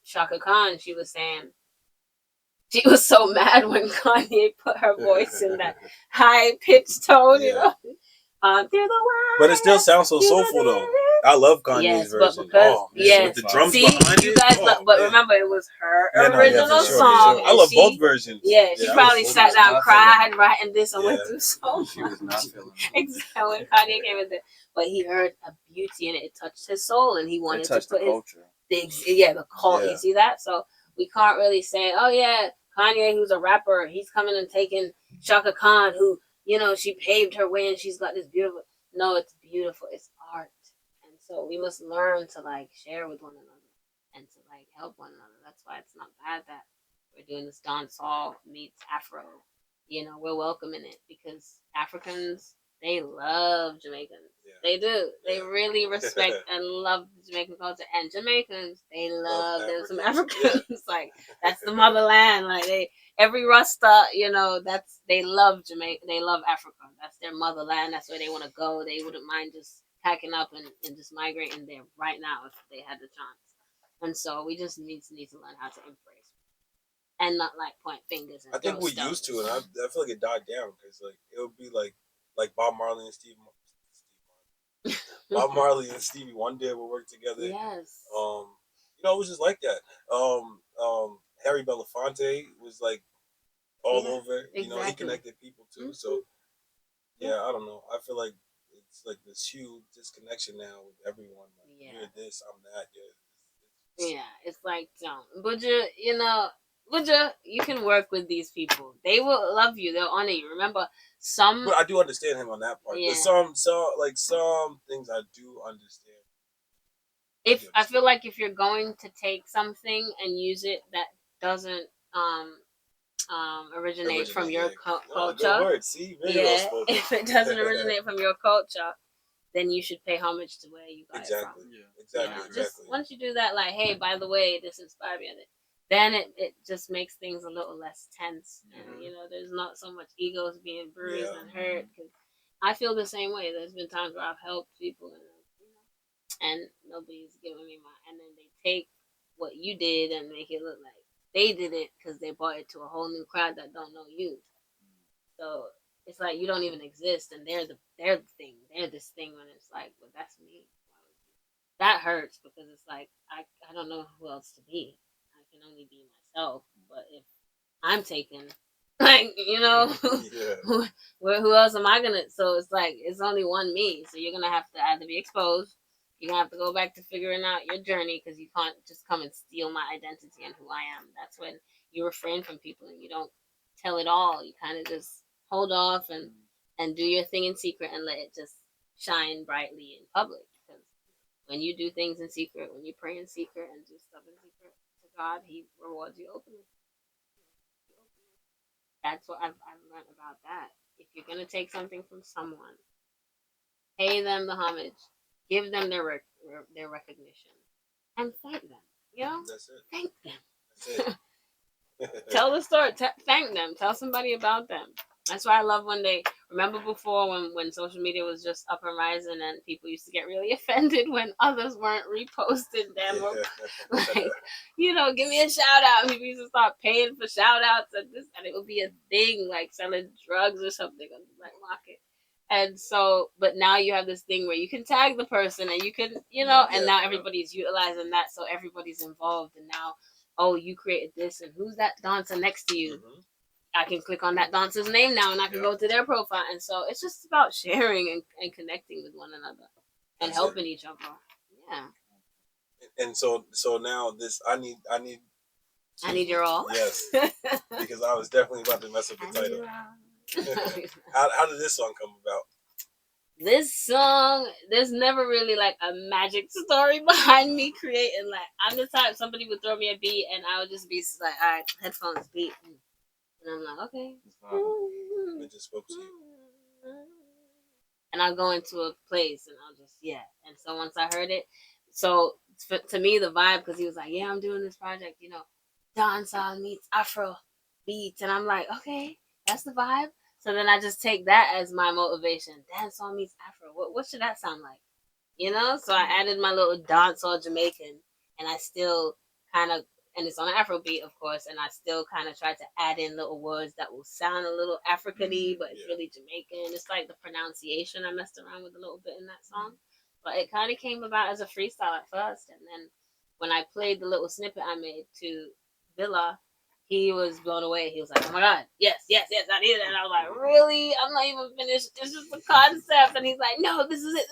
Shaka Khan, she was saying she was so mad when Kanye put her voice in that high pitched tone, through the wire. But it still sounds so soulful though. I love Kanye's version. With the drums behind you it. guys, but remember, it was her original for song. I love both versions. Yeah, she probably sat down, cried, writing this, and went through so She was not feeling it. exactly when Kanye came in there, but he heard a beauty in it. It touched his soul, and he wanted to put the culture. The cult. You see that? So we can't really say, oh yeah, Kanye, who's a rapper, he's coming and taking Shaka Khan, who she paved her way and she's got this beautiful. No, it's beautiful. It's art, and so we must learn to like share with one another and to like help one another. That's why it's not bad that we're doing this dance hall meets Afro. We're welcoming it because Africans, they love Jamaicans. Yeah. They do. They really respect and love the Jamaican culture, and Jamaicans, they love them some Africans. Yeah. Like that's the motherland. Like every Rasta, they love Jamaica. They love Africa. That's their motherland. That's where they want to go. They wouldn't mind just packing up and just migrating there right now if they had the chance. And so we just need to learn how to embrace and not like point fingers. And I think we're used to it. I feel like it died down because like it would be like Bob Marley and Bob Marley and Stevie Wonder would work together. Yes. It was just like that. Harry Belafonte was like all over. Exactly. He connected people too. Mm-hmm. So I don't know. I feel like it's like this huge disconnection now with everyone. Like you're this, I'm that. It's like Buja, you can work with these people. They will love you. They'll honor you. Remember, But I do understand him on that part. Yeah. There's some things I do understand. I feel like if you're going to take something and use it that doesn't originate from your Oh, culture. good word. See, very well Yeah, spoken. if it doesn't originate from your culture, then you should pay homage to where you got it from. Exactly. Just once you do that, like, hey, by the way, this inspired me, then it just makes things a little less tense. And, there's not so much egos being bruised and hurt. Cause I feel the same way. There's been times where I've helped people, and nobody's giving me and then they take what you did and make it look like they did it because they brought it to a whole new crowd that don't know you. So it's like you don't even exist, and they're the thing. They're this thing when it's like, well, that's me. That hurts because it's like I don't know who else to be. I can only be myself. But if I'm taken, like who else am I gonna? So it's like it's only one me. So you're gonna have to either be exposed. You're gonna have to go back to figuring out your journey because you can't just come and steal my identity and who I am. That's when you refrain from people and you don't tell it all. You kind of just hold off and do your thing in secret and let it just shine brightly in public. Because when you do things in secret, when you pray in secret and do stuff in secret to God, He rewards you openly. That's what I've learned about that. If you're gonna take something from someone, pay them the homage, give them their recognition, and thank them. That's it. Thank them. That's it. Tell the story. Thank them. Tell somebody about them. That's why I love when they remember before when social media was just up and rising and people used to get really offended when others weren't reposting them or like, give me a shout out. People used to start paying for shout outs and it would be a thing like selling drugs or something on the black market. And so, but now you have this thing where you can tag the person and you can, and now everybody's utilizing that. So everybody's involved. And now, oh, you created this and who's that dancer next to you? Mm-hmm. I can click on that dancer's name now and I can go to their profile. And so it's just about sharing and connecting with one another and helping each other. Yeah. And so now this, I need your all. Yes. Because I was definitely about to mess up the title. How did this song come about? This song, there's never really like a magic story behind me creating. Like, I'm the type somebody would throw me a beat and I would just be like, all right, headphones, beat. And I'm like, okay. It just spoke to you. And I'll go into a place and I'll just, And so once I heard it, so to me, the vibe, because he was like, yeah, I'm doing this project, dancehall meets Afro beats. And I'm like, okay, that's the vibe. So then I just take that as my motivation. Dancehall meets Afro. What should that sound like? So I added my little dancehall Jamaican and I still kind of, and it's on an Afro beat, of course, and I still kind of try to add in little words that will sound a little African-y, but it's really Jamaican. It's like the pronunciation I messed around with a little bit in that song. But it kind of came about as a freestyle at first, and then when I played the little snippet I made to Villa, he was blown away. He was like, oh my God, yes, I need it. And I was like, really? I'm not even finished. This is the concept. And he's like, no, this is it.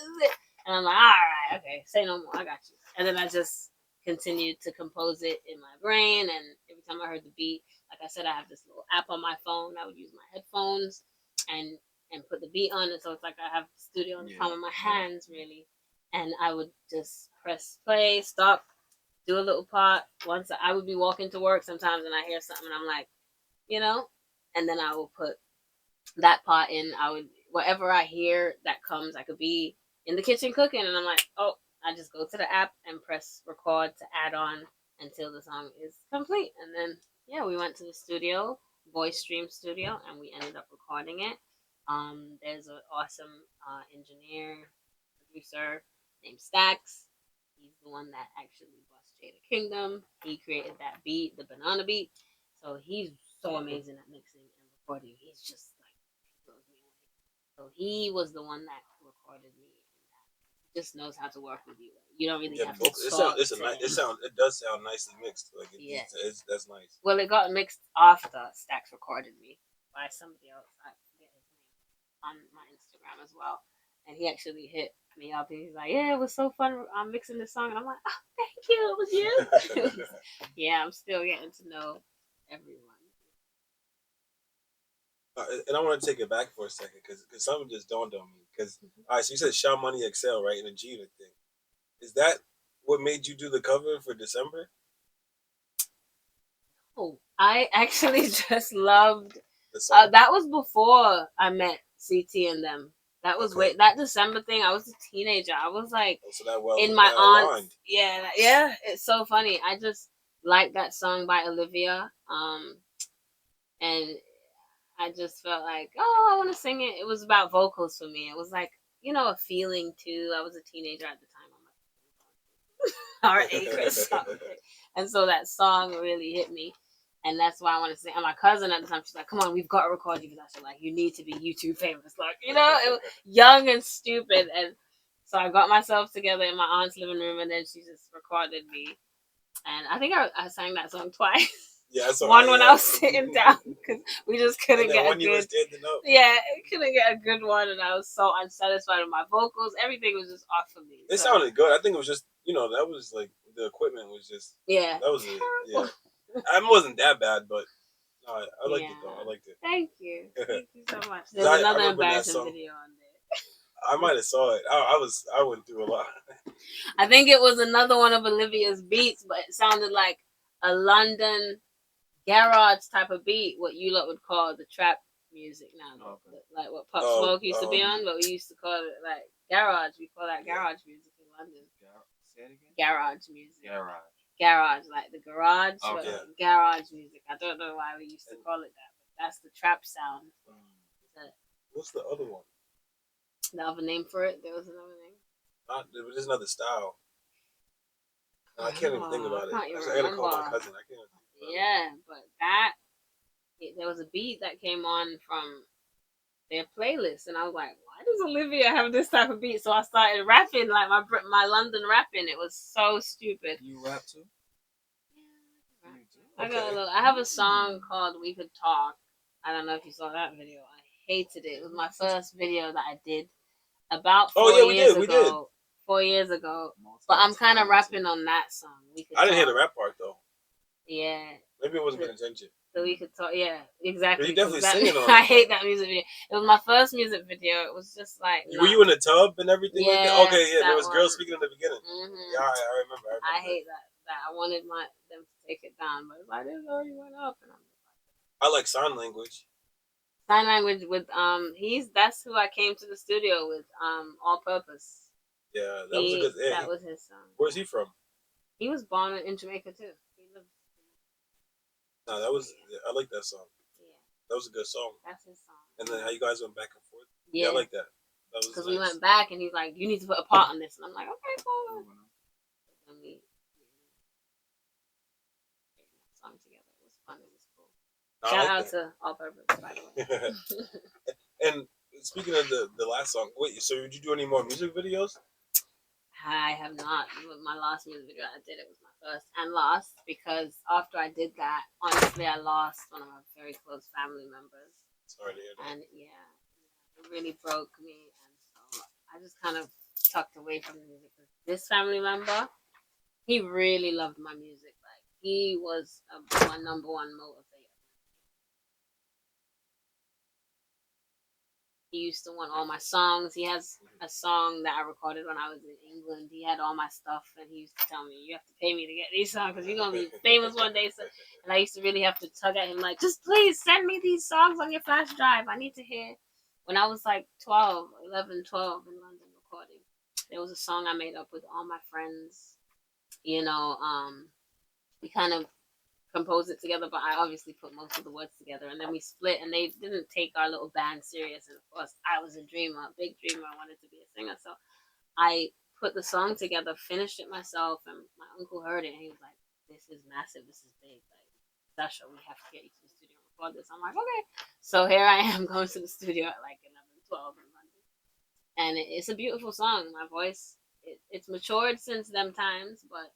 And I'm like, all right, okay, say no more. I got you. And then I just continued to compose it in my brain. And every time I heard the beat, like I said, I have this little app on my phone. I would use my headphones and put the beat on it. So it's like I have the studio in the palm of my hands, really. And I would just press play, stop, do a little part. Once I would be walking to work sometimes and I hear something and I'm like, and then I will put that part in. I would, whatever I hear that comes, I could be in the kitchen cooking and I'm like, oh, I just go to the app and press record to add on until the song is complete. And then, we went to the studio, Voice Stream Studio, and we ended up recording it. There's an awesome engineer, producer named Stax. He's the one that actually bust Jada Kingdom. He created that beat, the banana beat. So he's so amazing at mixing and recording. He's just like, blows me away. So he was the one that recorded me. He just knows how to work with you. You don't really have to talk. It does sound nicely mixed. Like that's nice. Well, it got mixed after Stax recorded me by somebody else. I forget his name on my Instagram as well. And he actually hit me up and he's like, yeah, it was so fun mixing this song. And I'm like, oh, thank you, it was you. Yeah, I'm still getting to know everyone. And I want to take it back for a second because something just dawned on me. Because all right, so you said Sha Money Excel, right, in the Gina thing. Is that what made you do the cover for December? Oh, I actually just loved. The song? That was before I met CT and them. That was Okay. that December thing. I was a teenager. I was like Oh, so that in my that aunt's. aligned. Yeah, yeah. It's so funny. I just like that song by Olivia. And I just felt like, oh, I want to sing it. It was about vocals for me. It was like, a feeling too. I was a teenager at the time. I'm like, our age or something. And so that song really hit me. And that's why I want to sing. And my cousin at the time, she's like, come on, we've got to record you because I feel like you need to be YouTube famous. Like, it was young and stupid. And so I got myself together in my aunt's living room and then she just recorded me. And I think I sang that song twice. Yeah, I saw One yeah. when I was sitting down because we just couldn't and then get one a you were good. standing up. Yeah, couldn't get a good one, and I was so unsatisfied with my vocals. Everything was just off for me. It So sounded good. I think it was just that was like the equipment was just yeah, that was it. Yeah, it wasn't that bad, but no, I liked yeah. it though. I liked it. Thank you, thank you so much. 'Cause There's I another remember that embarrassing song. video on there. I might have saw it. I went through a lot. I think it was another one of Olivia's beats, but it sounded like a London garage type of beat, what you lot would call the trap music now, like what Pop Oh, Smoke used to be on, but we used to call it like garage. We call that garage music in London. Say it again. Garage music. Garage. Garage, like the garage, but Okay. garage music. I don't know why we used to call it that, but that's the trap sound. What's the other one? The other name for it? There was another name. There's another style. I can't even think about it. I I gotta call my cousin. I can't even think about it. Yeah, but there was a beat that came on from their playlist, and I was like, why does Olivia have this type of beat? So I started rapping like my London rapping. It was so stupid. You rap too? I have a song called "We Could Talk." I don't know if you saw that video. I hated it. It was my first video that I did about 4 years ago. We did. 4 years ago, but I'm kind of rapping on that song. I didn't hear the rap part though. Yeah. Maybe it wasn't paying attention. So we could talk. Yeah, exactly. You definitely singing on it. I hate that music video. It was my first music video. It was just like. Were you in the tub and everything? Yeah. Like that? Okay, yeah. There was one. girls speaking in the beginning. Mm-hmm. Yeah, I remember. I hate that. I wanted them to take it down, but it's like it already went up, and I'm just like. I like sign language. Sign language with that's who I came to the studio with All Purpose. Yeah, that was a good. That was his song. Where's he from? He was born in Jamaica too. He lived. No, I like that song. Yeah. That was a good song. That's his song. And then how you guys went back and forth. Yeah, I like that. That was because we went back and he's like, "You need to put a part on this," and I'm like, "Okay, cool." And we song together. It was fun. It was cool. Shout out to All Purpose, by the way. And speaking of the last song, wait, so did you do any more music videos? I have not. My last music video I did, it was my first and last, because after I did that, honestly, I lost one of my very close family members. Sorry to hear that. And yeah, it really broke me, and so I just kind of tucked away from the music. This family member, he really loved my music. Like, he was my number one motivator. He used to want all my songs. He has a song that I recorded when I was in England. He had all my stuff, and he used to tell me, "You have to pay me to get these songs because you're gonna be famous one day." So, and I used to really have to tug at him, like, "Just please send me these songs on your flash drive. I need to hear." When I was like 11, 12 in London recording, there was a song I made up with all my friends. We kind of compose it together, but I obviously put most of the words together, and then we split, and they didn't take our little band serious. And of course, I was a dreamer, a big dreamer. I wanted to be a singer, so I put the song together, finished it myself, and my uncle heard it, and he was like, "This is massive. This is big. Like, Vazasha, we have to get you to the studio and record this." I'm like, "Okay." So here I am going to the studio at like 11, 12 in London, and it's a beautiful song. My voice, it's matured since them times, but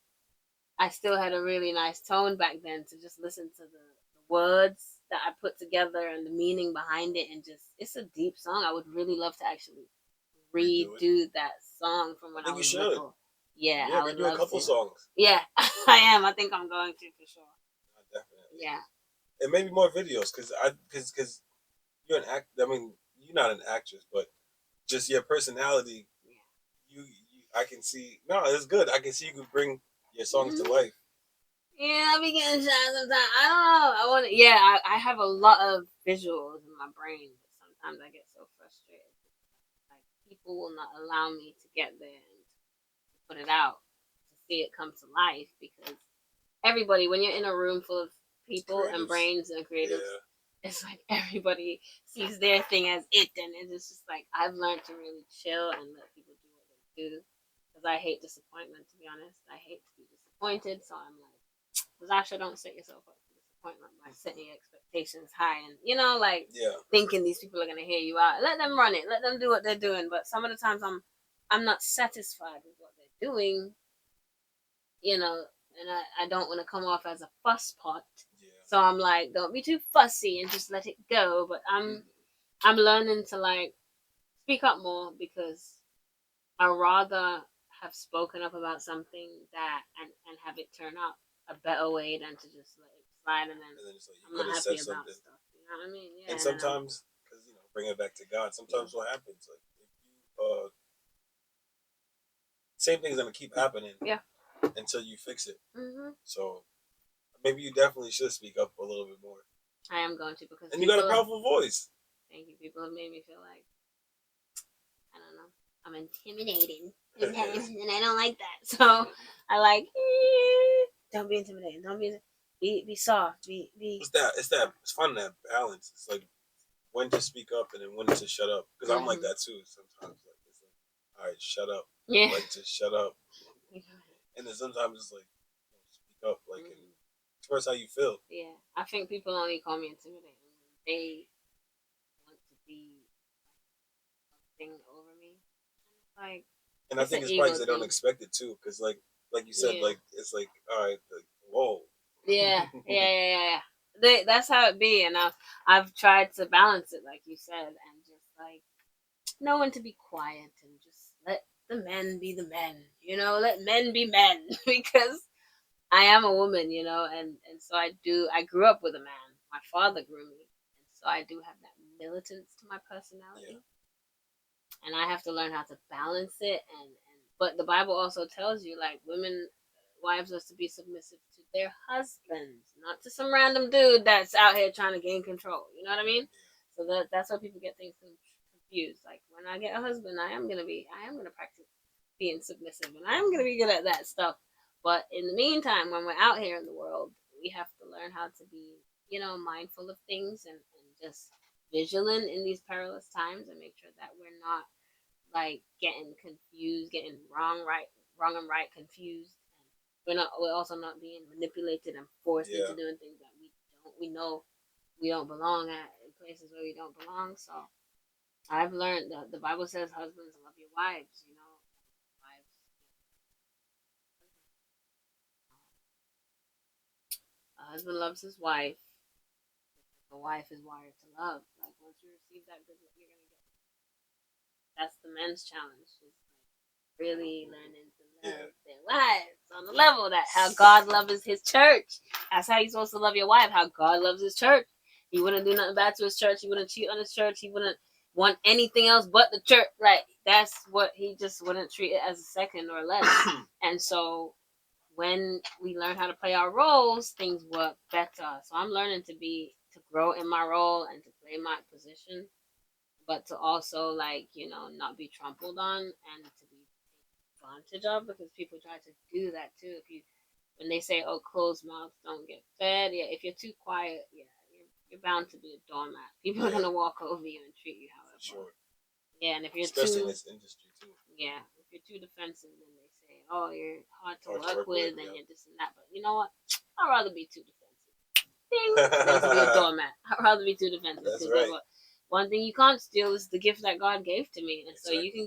I still had a really nice tone back then to just listen to the words that I put together and the meaning behind it, and just, it's a deep song. I would really love to actually redo that song from when I was little. Yeah, I would redo a couple songs. Yeah, I am. I think I'm going to for sure. Definitely. Yeah. And maybe more videos, because you're an act. I mean, you're not an actress, but just your personality. You I can see. No, it's good. I can see you could bring your songs to life. Yeah, I be getting shy sometimes. I don't know. I want to. Yeah, I have a lot of visuals in my brain, but sometimes I get so frustrated. Like people will not allow me to get there and put it out to see it come to life because everybody, when you're in a room full of people and Creatives. brains and creatives, it's like everybody sees their thing as it, and it's just like I've learned to really chill and let people do what they do because I hate disappointment. To be honest, I hate to be disappointed, so I'm like, Vazasha, don't set yourself up for disappointment by setting your expectations high and like thinking these people are gonna hear you out. Let them run it, let them do what they're doing. But some of the times I'm not satisfied with what they're doing, and I don't want to come off as a fuss pot. Yeah. So I'm like, don't be too fussy and just let it go. But I'm learning to like speak up more because I rather have spoken up about something that and have it turn out a better way than to just let it slide and then it's like, I'm not happy about stuff. You know what I mean? Yeah. And sometimes, because bring it back to God. Sometimes what happens, like if you same thing's gonna keep happening. Yeah. Until you fix it. Mm-hmm. So maybe you definitely should speak up a little bit more. I am going to because and you got a powerful voice. Thank you. People have made me feel like I don't know. I'm intimidating, and I don't like that. So I like don't be intimidating. Don't be soft. Be. It's finding that balance. It's like when to speak up and then when to shut up. Because I'm like that too sometimes. Like it's like, all right, shut up. Yeah. Like just shut up. And then sometimes it's like speak up, like and express how you feel. Yeah, I think people only call me intimidating when they want to be thing over me. Like, and I think it's probably because they don't expect it too. Because like you said, like it's like all right, like, whoa. Yeah. That's how it be, and I've tried to balance it, like you said, and just like know when to be quiet and just let the men be the men. Let men be men because I am a woman, and so I grew up with a man. My father grew me, and so I do have that militance to my personality. And I have to learn how to balance it but the Bible also tells you like women wives are to be submissive to their husbands, not to some random dude that's out here trying to gain control. You know what I mean? So that's why people get things confused. Like when I get a husband, I am gonna practice being submissive, and I am gonna be good at that stuff. But in the meantime, when we're out here in the world, we have to learn how to be, mindful of things and just vigilant in these perilous times and make sure that we're not like getting confused, getting wrong and right confused. And we're also not being manipulated and forced into doing things that we know we don't belong at in places where we don't belong. So I've learned that the Bible says husbands love your wives, wives. A husband loves his wife. A wife is wired to love. Like once you receive that good, you're gonna get. That's the men's challenge. Is like really learning to love their wives on the level that how God loves his church. That's how you're supposed to love your wife. How God loves his church. He wouldn't do nothing bad to his church. He wouldn't cheat on his church. He wouldn't want anything else but the church. Like that's what he just wouldn't treat it as a second or less. And so when we learn how to play our roles, things work better. So I'm learning to grow in my role and to play my position, but to also not be trampled on and to be taken advantage of because people try to do that too. If you when they say, "Oh, closed mouths don't get fed," yeah, if you're too quiet, you're bound to be a doormat. People are gonna walk over you and treat you however. Sure. Yeah, and if you're especially in this industry too. Yeah, if you're too defensive, then they say, "Oh, you're hard to work with, and you're this and that." But you know what? I'd rather be too defensive than to be a doormat. I'd rather be too defensive. That's right. One thing you can't steal is the gift that God gave to me, and so you can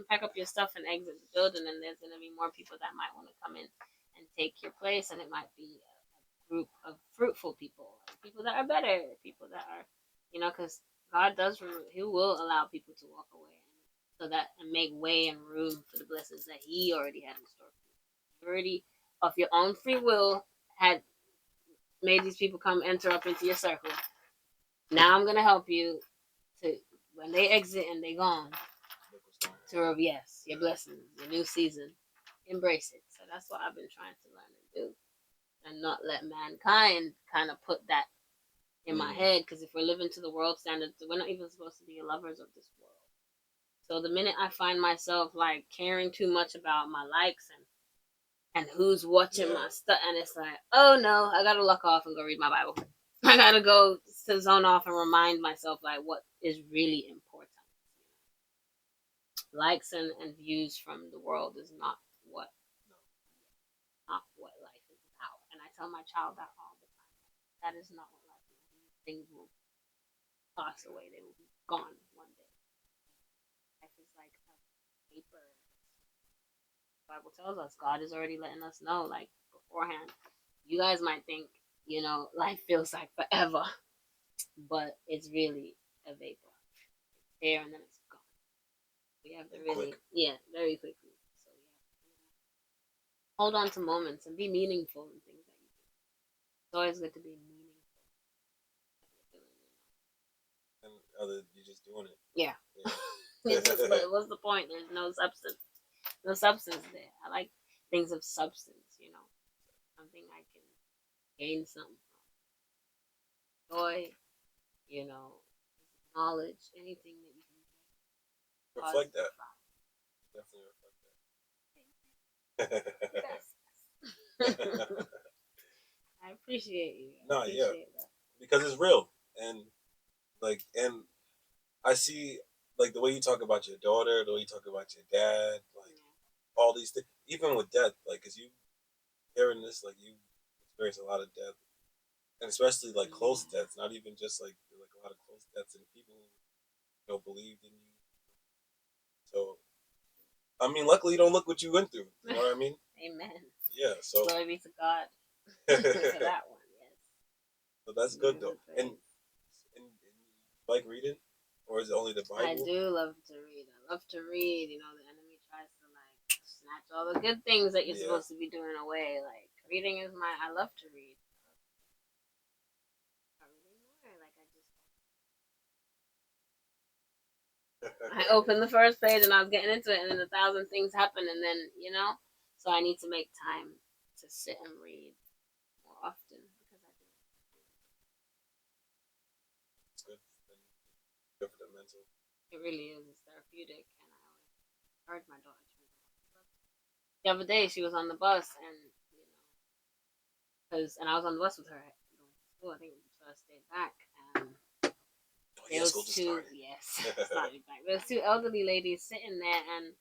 pack up your stuff and exit the building, and there's gonna be more people that might want to come in and take your place, and it might be a group of fruitful people, people that are better, people that are, because God He will allow people to walk away, so that and make way and room for the blessings that He already had in store for you. You already, of your own free will, had made these people come enter up into your circle. Now I'm gonna help you to when they exit and they gone to your blessings, your new season, embrace it. So that's what I've been trying to learn and do. and not let mankind kind of put that in my head. Because if we're living to the world standards, we're not even supposed to be lovers of this world. So the minute I find myself like caring too much about my likes and who's watching my stuff, and it's like, oh no, I gotta lock off and go read my Bible. I gotta go to zone off and remind myself like what is really important. Likes and views from the world is not what life is about. And I tell my child that all the time. That is not what life is. These things will pass away. They will be gone one day. Life is like a paper. The Bible tells us God is already letting us know, like beforehand. You guys might think, life feels like forever, but it's really a vapor. It's there and then it's gone. We have to really, very quickly. So we have to hold on to moments and be meaningful in things that you do. It's always good to be meaningful. And other, you're just doing it. Yeah. But what's the point? There's no substance. No substance there. I like things of substance, something I can gain something from. Joy, knowledge, anything that you can reflect that. Definitely reflect that. Yes. I appreciate you. That. Because it's real. And I see like the way you talk about your daughter, the way you talk about your dad, like all these things, even with death, like, cause you hearing this, like you experience a lot of death, and especially like close deaths, not even just like a lot of close deaths and people who believed in you. So, I mean, luckily you don't look what you went through. You know what I mean? Amen. Yeah. So glory be to God for that one. Yes. So that's good though. And you like reading, or is it only the Bible? I do love to read. I love to read. The enemy tries to like snatch all the good things that you're supposed to be doing away. Like reading is I love to read. I opened the first page and I was getting into it, and then 1,000 things happen, and then so I need to make time to sit and read more often because I do. It's good. Good for the mental. It really is. It's therapeutic, and I always encourage my daughter to read. The other day, she was on the bus, and and I was on the bus with her going to school. I think it was the first day back, and there was two. Yes, started back. There was two elderly ladies sitting there, and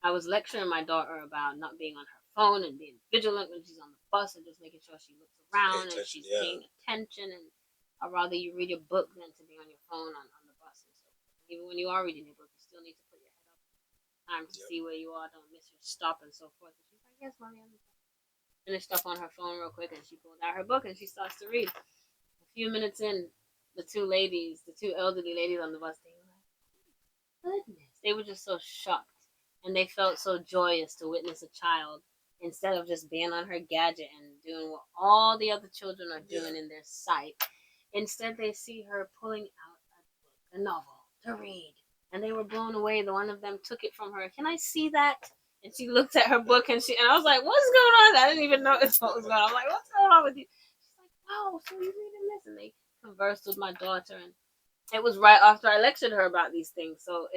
I was lecturing my daughter about not being on her phone and being vigilant when she's on the bus and just making sure she looks around and she's paying attention. And I'd rather you read your book than to be on your phone on the bus and so forth. Even when you are reading your book, you still need to put your head up time to see where you are, don't miss your stop and so forth. And she's like, yes, mommy, I'm finished up on her phone real quick, and she pulled out her book and she starts to read. A few minutes in, the two elderly ladies on the bus, they were like, goodness. They were just so shocked. And they felt so joyous to witness a child instead of just being on her gadget and doing what all the other children are doing in their sight. Instead, they see her pulling out a book, a novel, to read. And they were blown away. The one of them took it from her. Can I see that? And she looked at her book, and I was like, what's going on? I didn't even notice what was going on. I'm like, what's going on with you? She's like, wow, so you're reading this? And they conversed with my daughter, and it was right after I lectured her about these things. So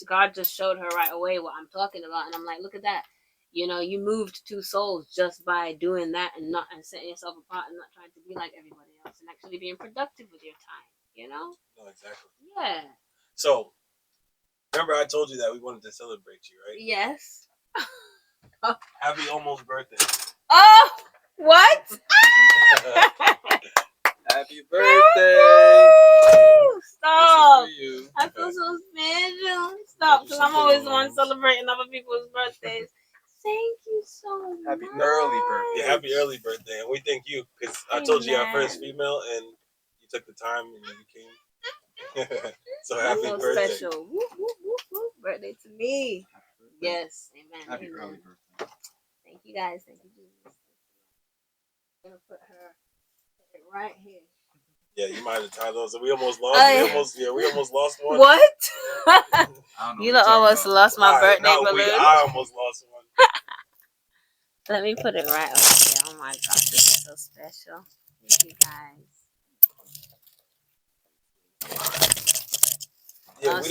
God just showed her right away what I'm talking about. And I'm like, look at that. You moved two souls just by doing that and setting yourself apart and not trying to be like everybody else and actually being productive with your time, No, exactly. Yeah. So, remember I told you that we wanted to celebrate you, right? Yes. Happy almost birthday. Oh, what? Happy birthday! Stop. I feel so special. Stop, because I'm always the one celebrating other people's birthdays. Thank you so much. Happy early birthday. Yeah, happy early birthday. And we thank you, because I told you our first female, and you took the time and you came. So happy birthday. Special. Whoop, whoop, whoop, whoop. Birthday to me. Yes. Amen. Happy early birthday. Thank you guys. Thank you, Jesus. I'm going to put right here. Yeah, you might have tied those. We almost lost. We almost lost one. What? You almost lost my birthday balloon. I almost lost one. Let me put it right over here. Oh my gosh, this is so special. Thank you guys. Yeah,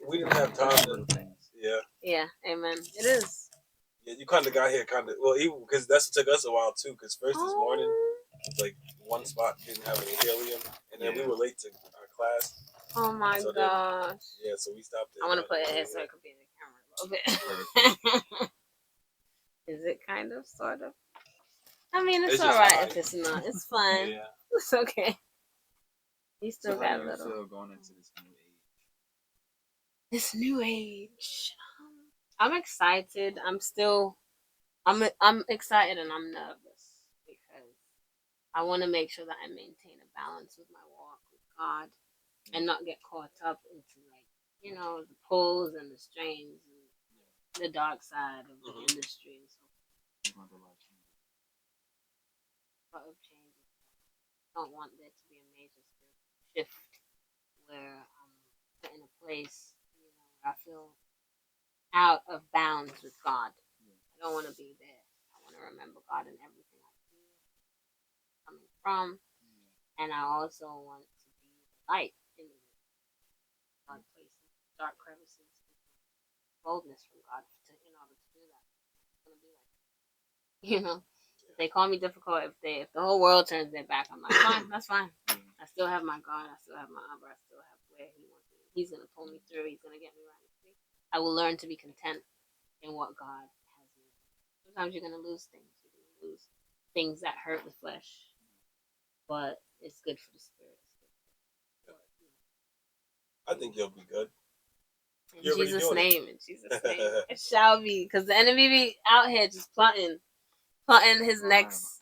we didn't have time to. Yeah. Yeah, amen. It is. Yeah, you kind of got here even because that's took us a while too. Because first this morning, like one spot didn't have any helium, and then we were late to our class. Oh my so gosh. Yeah, so we stopped. I want to put it here so it could be in the camera a little bit. Is it kind of, sort of? I mean, it's alright if it's not. It's fine. Yeah. It's okay. You still so got a little. Feel going into this new age? This new age. I'm excited. I'm excited and I'm nervous because I want to make sure that I maintain a balance with my walk with God and not get caught up into the pulls and the strains and the dark side of the industry and so forth. A lot of changes. I don't want there to be a major shift where I'm put in a place, where I feel out of bounds with God. I don't want to be there. I want to remember God in everything I do, coming from, and I also want to be the light in dark places, dark crevices, boldness from God in order to do that. It's gonna be like, if they call me difficult, if the whole world turns their back, I'm like, fine, that's fine. I still have my God. I still have my Abba. I still have where He wants me. He's gonna pull me through. He's gonna get me right. I will learn to be content in what God has me. Sometimes you're gonna lose things. You're gonna lose things that hurt the flesh, but it's good for the spirit. I think you'll be good. In Jesus' name, it shall be. Because the enemy be out here just plotting his next,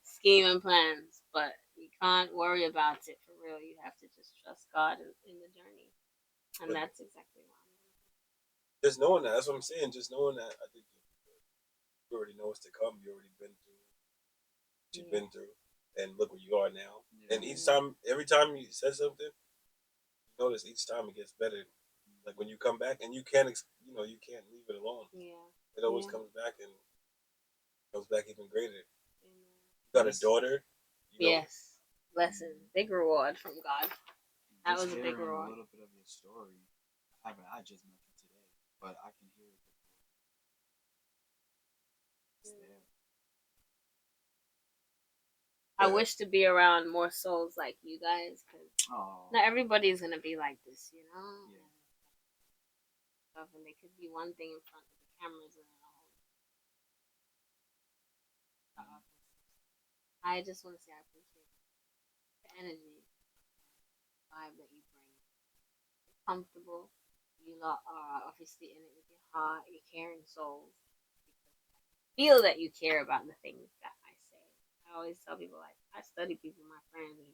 scheme and plans. But you can't worry about it for real. You have to just trust God in the journey. And that's exactly what I'm doing. Just knowing that, that's what I'm saying. Just knowing that, I think you already know what's to come. You already been through what you've been through. And look where you are now. Yeah. And every time you said something, you notice each time it gets better. Like when you come back, and you can't leave it alone. Yeah. It always comes back and comes back even greater. You got a daughter. Yes. Blessing. Big reward from God. That was a big reward. A little bit of your story. I just met you today, but I can hear it. It's there. I wish to be around more souls like you guys, because not everybody's gonna be like this, Yeah. And they could be one thing in front of the cameras and I just want to say I appreciate the energy, vibe that you bring. You're comfortable. You lot are obviously in it with your heart. You're caring souls. Feel that you care about the things that I say. I always tell people I study people, my friends, and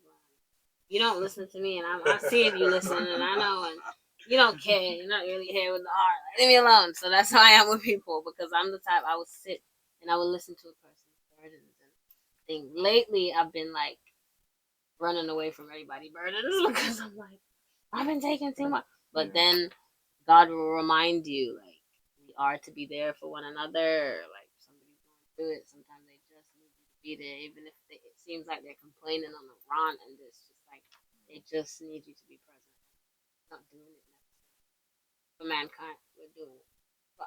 you don't listen to me, and I see if you listen, and I know, and you don't care. You're not really here with the heart. Leave me alone. So that's how I am with people, because I'm the type I would sit and I would listen to a person's burdens and things. Lately, I've been running away from everybody's burdens because I'm like, I've been taking too much. But then God will remind you, we are to be there for one another. Somebody's going through it. Sometimes they just need you to be there, even if it seems like they're complaining on the run, and it's just they just need you to be present. Not doing it necessarily for mankind. We're doing it for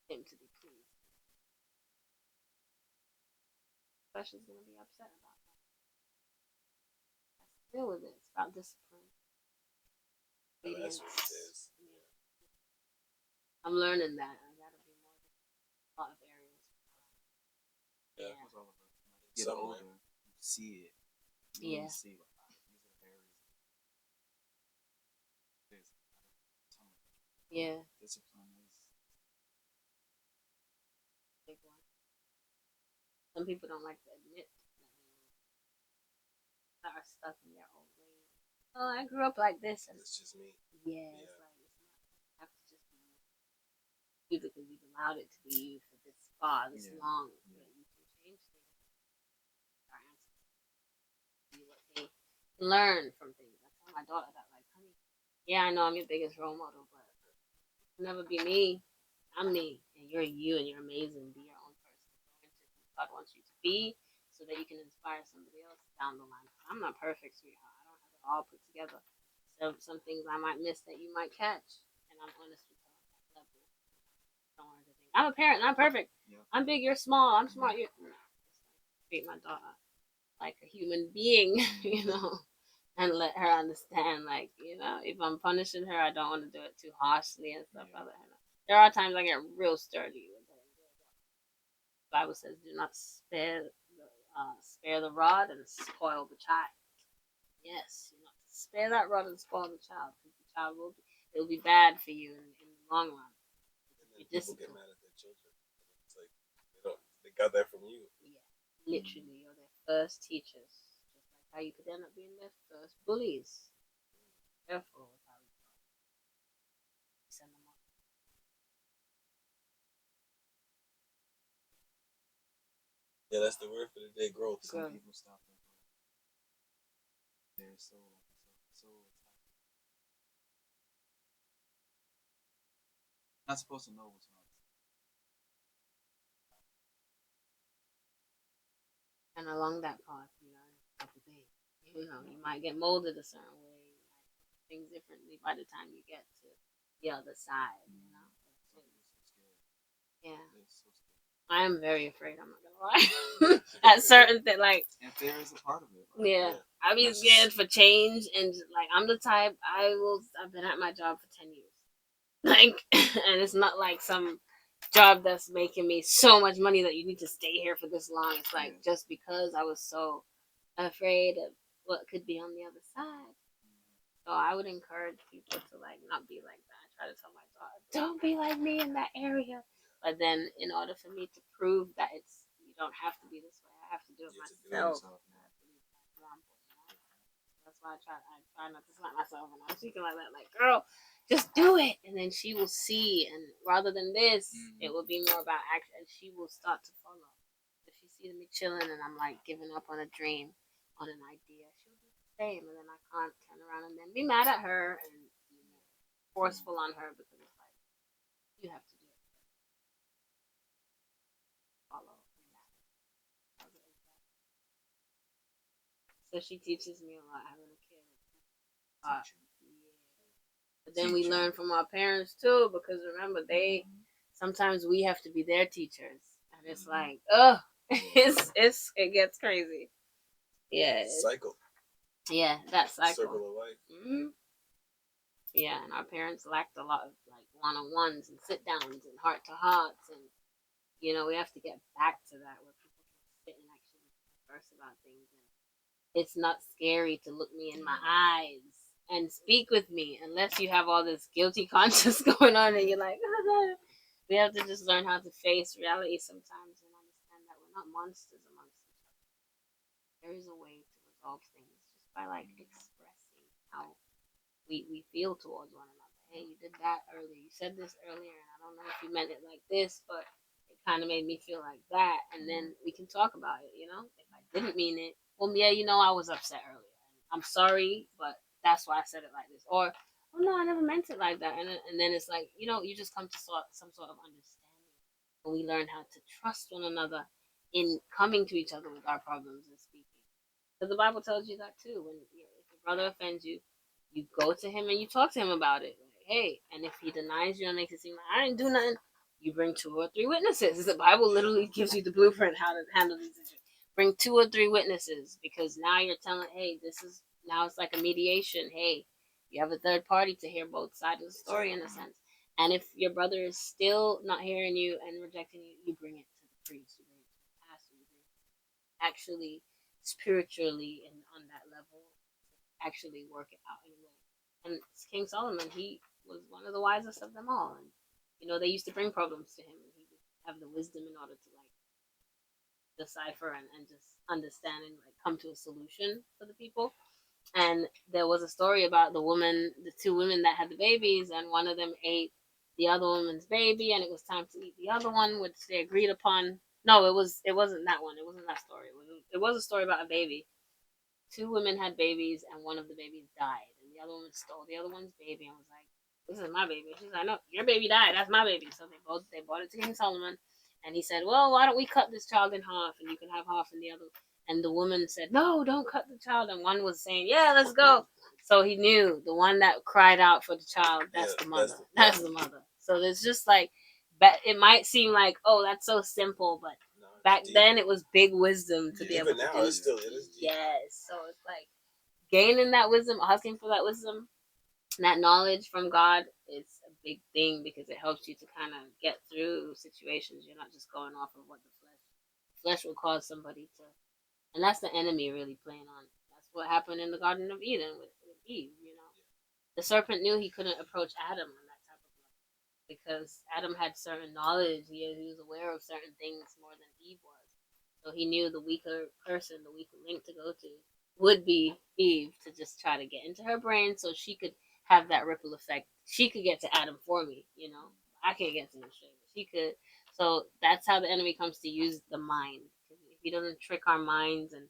Him to be pleased. Especially going to be upset about that. Deal with it. It's about discipline. Obedience. Yeah. I'm learning that. I gotta be more a lot of areas. Yeah. Get older, you see it. You see these are areas. Yeah. Discipline is big one. Some people don't like to admit that are stuck in their old ways. Oh, I grew up like this. And it's just me. Yeah, it's it's not have to just be you because you've allowed it to be you for this far, this long. Yeah. You can change things. Our ancestors what they learn from things. I tell my daughter that, honey, yeah, I know I'm your biggest role model, but never be me. I'm me, and you're you, and you're amazing. Be your own person. God wants you to be, so that you can inspire somebody else down the line. I'm not perfect, sweetheart. I don't have it all put together. So some things I might miss that you might catch, and I'm honest with you on that level. Don't want to think I'm a parent. I'm perfect. Yeah. I'm big. You're small. I'm smart. You're treat my daughter like a human being, and let her understand, like, if I'm punishing her, I don't want to do it too harshly and stuff. Yeah. I let her know. There are times I get real sturdy with her. The Bible says, "Do not spare the rod and spoil the child." Yes, spare that rod and spoil the child, because the child it'll be bad for you in the long run. And then people get mad at their children. It's like they got that from you. Yeah, literally, you're their first teachers. Just like how you could end up being their first bullies. Careful with how you send them up. Yeah, that's the word for the day, growth. Some people stop their growth. They're so not supposed to know what's wrong. And along that path, you learn a couple things. You might get molded a certain way, you might do things differently by the time you get to the other side. Yeah. I am very afraid. I'm not gonna lie. At certain things, like, and fear is a part of it. Right? Yeah, I be scared for change, and like I'm the type I've been at my job for 10 years, like, and it's not like some job that's making me so much money that you need to stay here for this long. It's like just because I was so afraid of what could be on the other side. So I would encourage people to like not be like that. I try to tell my daughter, don't be like me in that area. But then, in order for me to prove that you don't have to be this way, I have to do it myself. I have to lead by example. That's why I try not to slap myself when I'm speaking like that. Like, girl, just do it, and then she will see. And rather than this, it will be more about action, and she will start to follow. If she sees me chilling and I'm like giving up on a dream, on an idea, she'll do the same, and then I can't turn around and then be mad at her and be forceful on her, because it's like you have to do it. Follow. So she teaches me a lot, having a kid. Yeah. But then we learn from our parents too, because remember, sometimes we have to be their teachers, and it's like, it gets crazy. Yeah. Cycle. Yeah, that cycle. Circle of life. Mm-hmm. Yeah, and our parents lacked a lot of like one-on-ones and sit-downs and heart-to-hearts, and we have to get back to that, where people can sit and actually converse about things, and it's not scary to look me in my eyes and speak with me, unless you have all this guilty conscience going on, and you're like, we have to just learn how to face reality sometimes and understand that we're not monsters amongst each other. There is a way to resolve things just by like expressing how we feel towards one another. Hey, you did that earlier. You said this earlier, and I don't know if you meant it like this, but it kind of made me feel like that. And then we can talk about it. If I didn't mean it, well, yeah, I was upset earlier. I'm sorry, but that's why I said it like this. Or, oh no, I never meant it like that. And then it's like, you just come to some sort of understanding, and we learn how to trust one another in coming to each other with our problems and speaking. Because the Bible tells you that too. When if your brother offends you, you go to him and you talk to him about it. Like, hey, and if he denies you and makes it seem like I didn't do nothing, you bring 2 or 3 witnesses. The Bible literally gives you the blueprint how to handle these issues. Bring 2 or 3 witnesses, because now you're telling, hey, now it's like a mediation. Hey, you have a third party to hear both sides of the story in a sense. And if your brother is still not hearing you and rejecting you, you bring it to the priest, you bring it to the pastor, you bring it actually spiritually and on that level, actually work it out anyway. And King Solomon, he was one of the wisest of them all. And they used to bring problems to him, and he would have the wisdom in order to like decipher and just understand and like come to a solution for the people. And there was a story about the 2 women that had the babies, and one of them ate the other woman's baby, and it was time to eat the other one, which they agreed upon. No, it wasn't that one. It wasn't that story. It was a story about a baby. 2 women had babies, and one of the babies died, and the other woman stole the other one's baby and was like, "This is my baby." She's like, "No, your baby died. That's my baby." So they brought it to King Solomon, And he said, well, why don't we cut this child in half and you can have half in the other. And the woman said, no, don't cut the child. And one was saying, yeah, let's go. So he knew the one that cried out for the child, that's the mother. That's the mother. So there's just like, it might seem like, oh, that's so simple, but back then it was big wisdom to be able to do. Even now, it is deep. Yes. So it's like gaining that wisdom, asking for that wisdom, that knowledge from God is a big thing because it helps you to kind of get through situations. You're not just going off of what the flesh will cause somebody to, and that's the enemy really playing on. That's what happened in the Garden of Eden with Eve. You know, the serpent knew he couldn't approach Adam on that type of level because Adam had certain knowledge. He was aware of certain things more than Eve was. So he knew the weaker person, the weaker link to go to would be Eve, to just try to get into her brain so she could have that ripple effect. She could get to Adam for me, you know. I can't get to him straight, but she could. So that's how the enemy comes to use the mind. If he doesn't trick our minds, and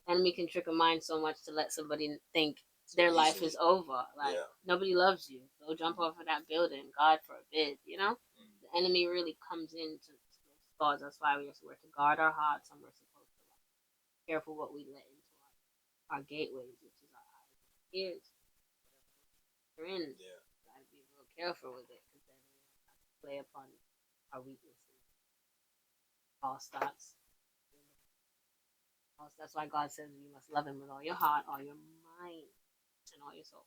the enemy can trick a mind so much to let somebody think their life is over. Like, nobody loves you. Go jump off of that building. God forbid, you know? The enemy really comes into those thoughts. That's why we're to guard our hearts, and we're supposed to be careful what we let into our gateways, which is our eyes and ears. We're in. Gotta be real careful with it because then we have to play upon our weaknesses. False thoughts. That's why God says you must love Him with all your heart, all your mind, and all your soul.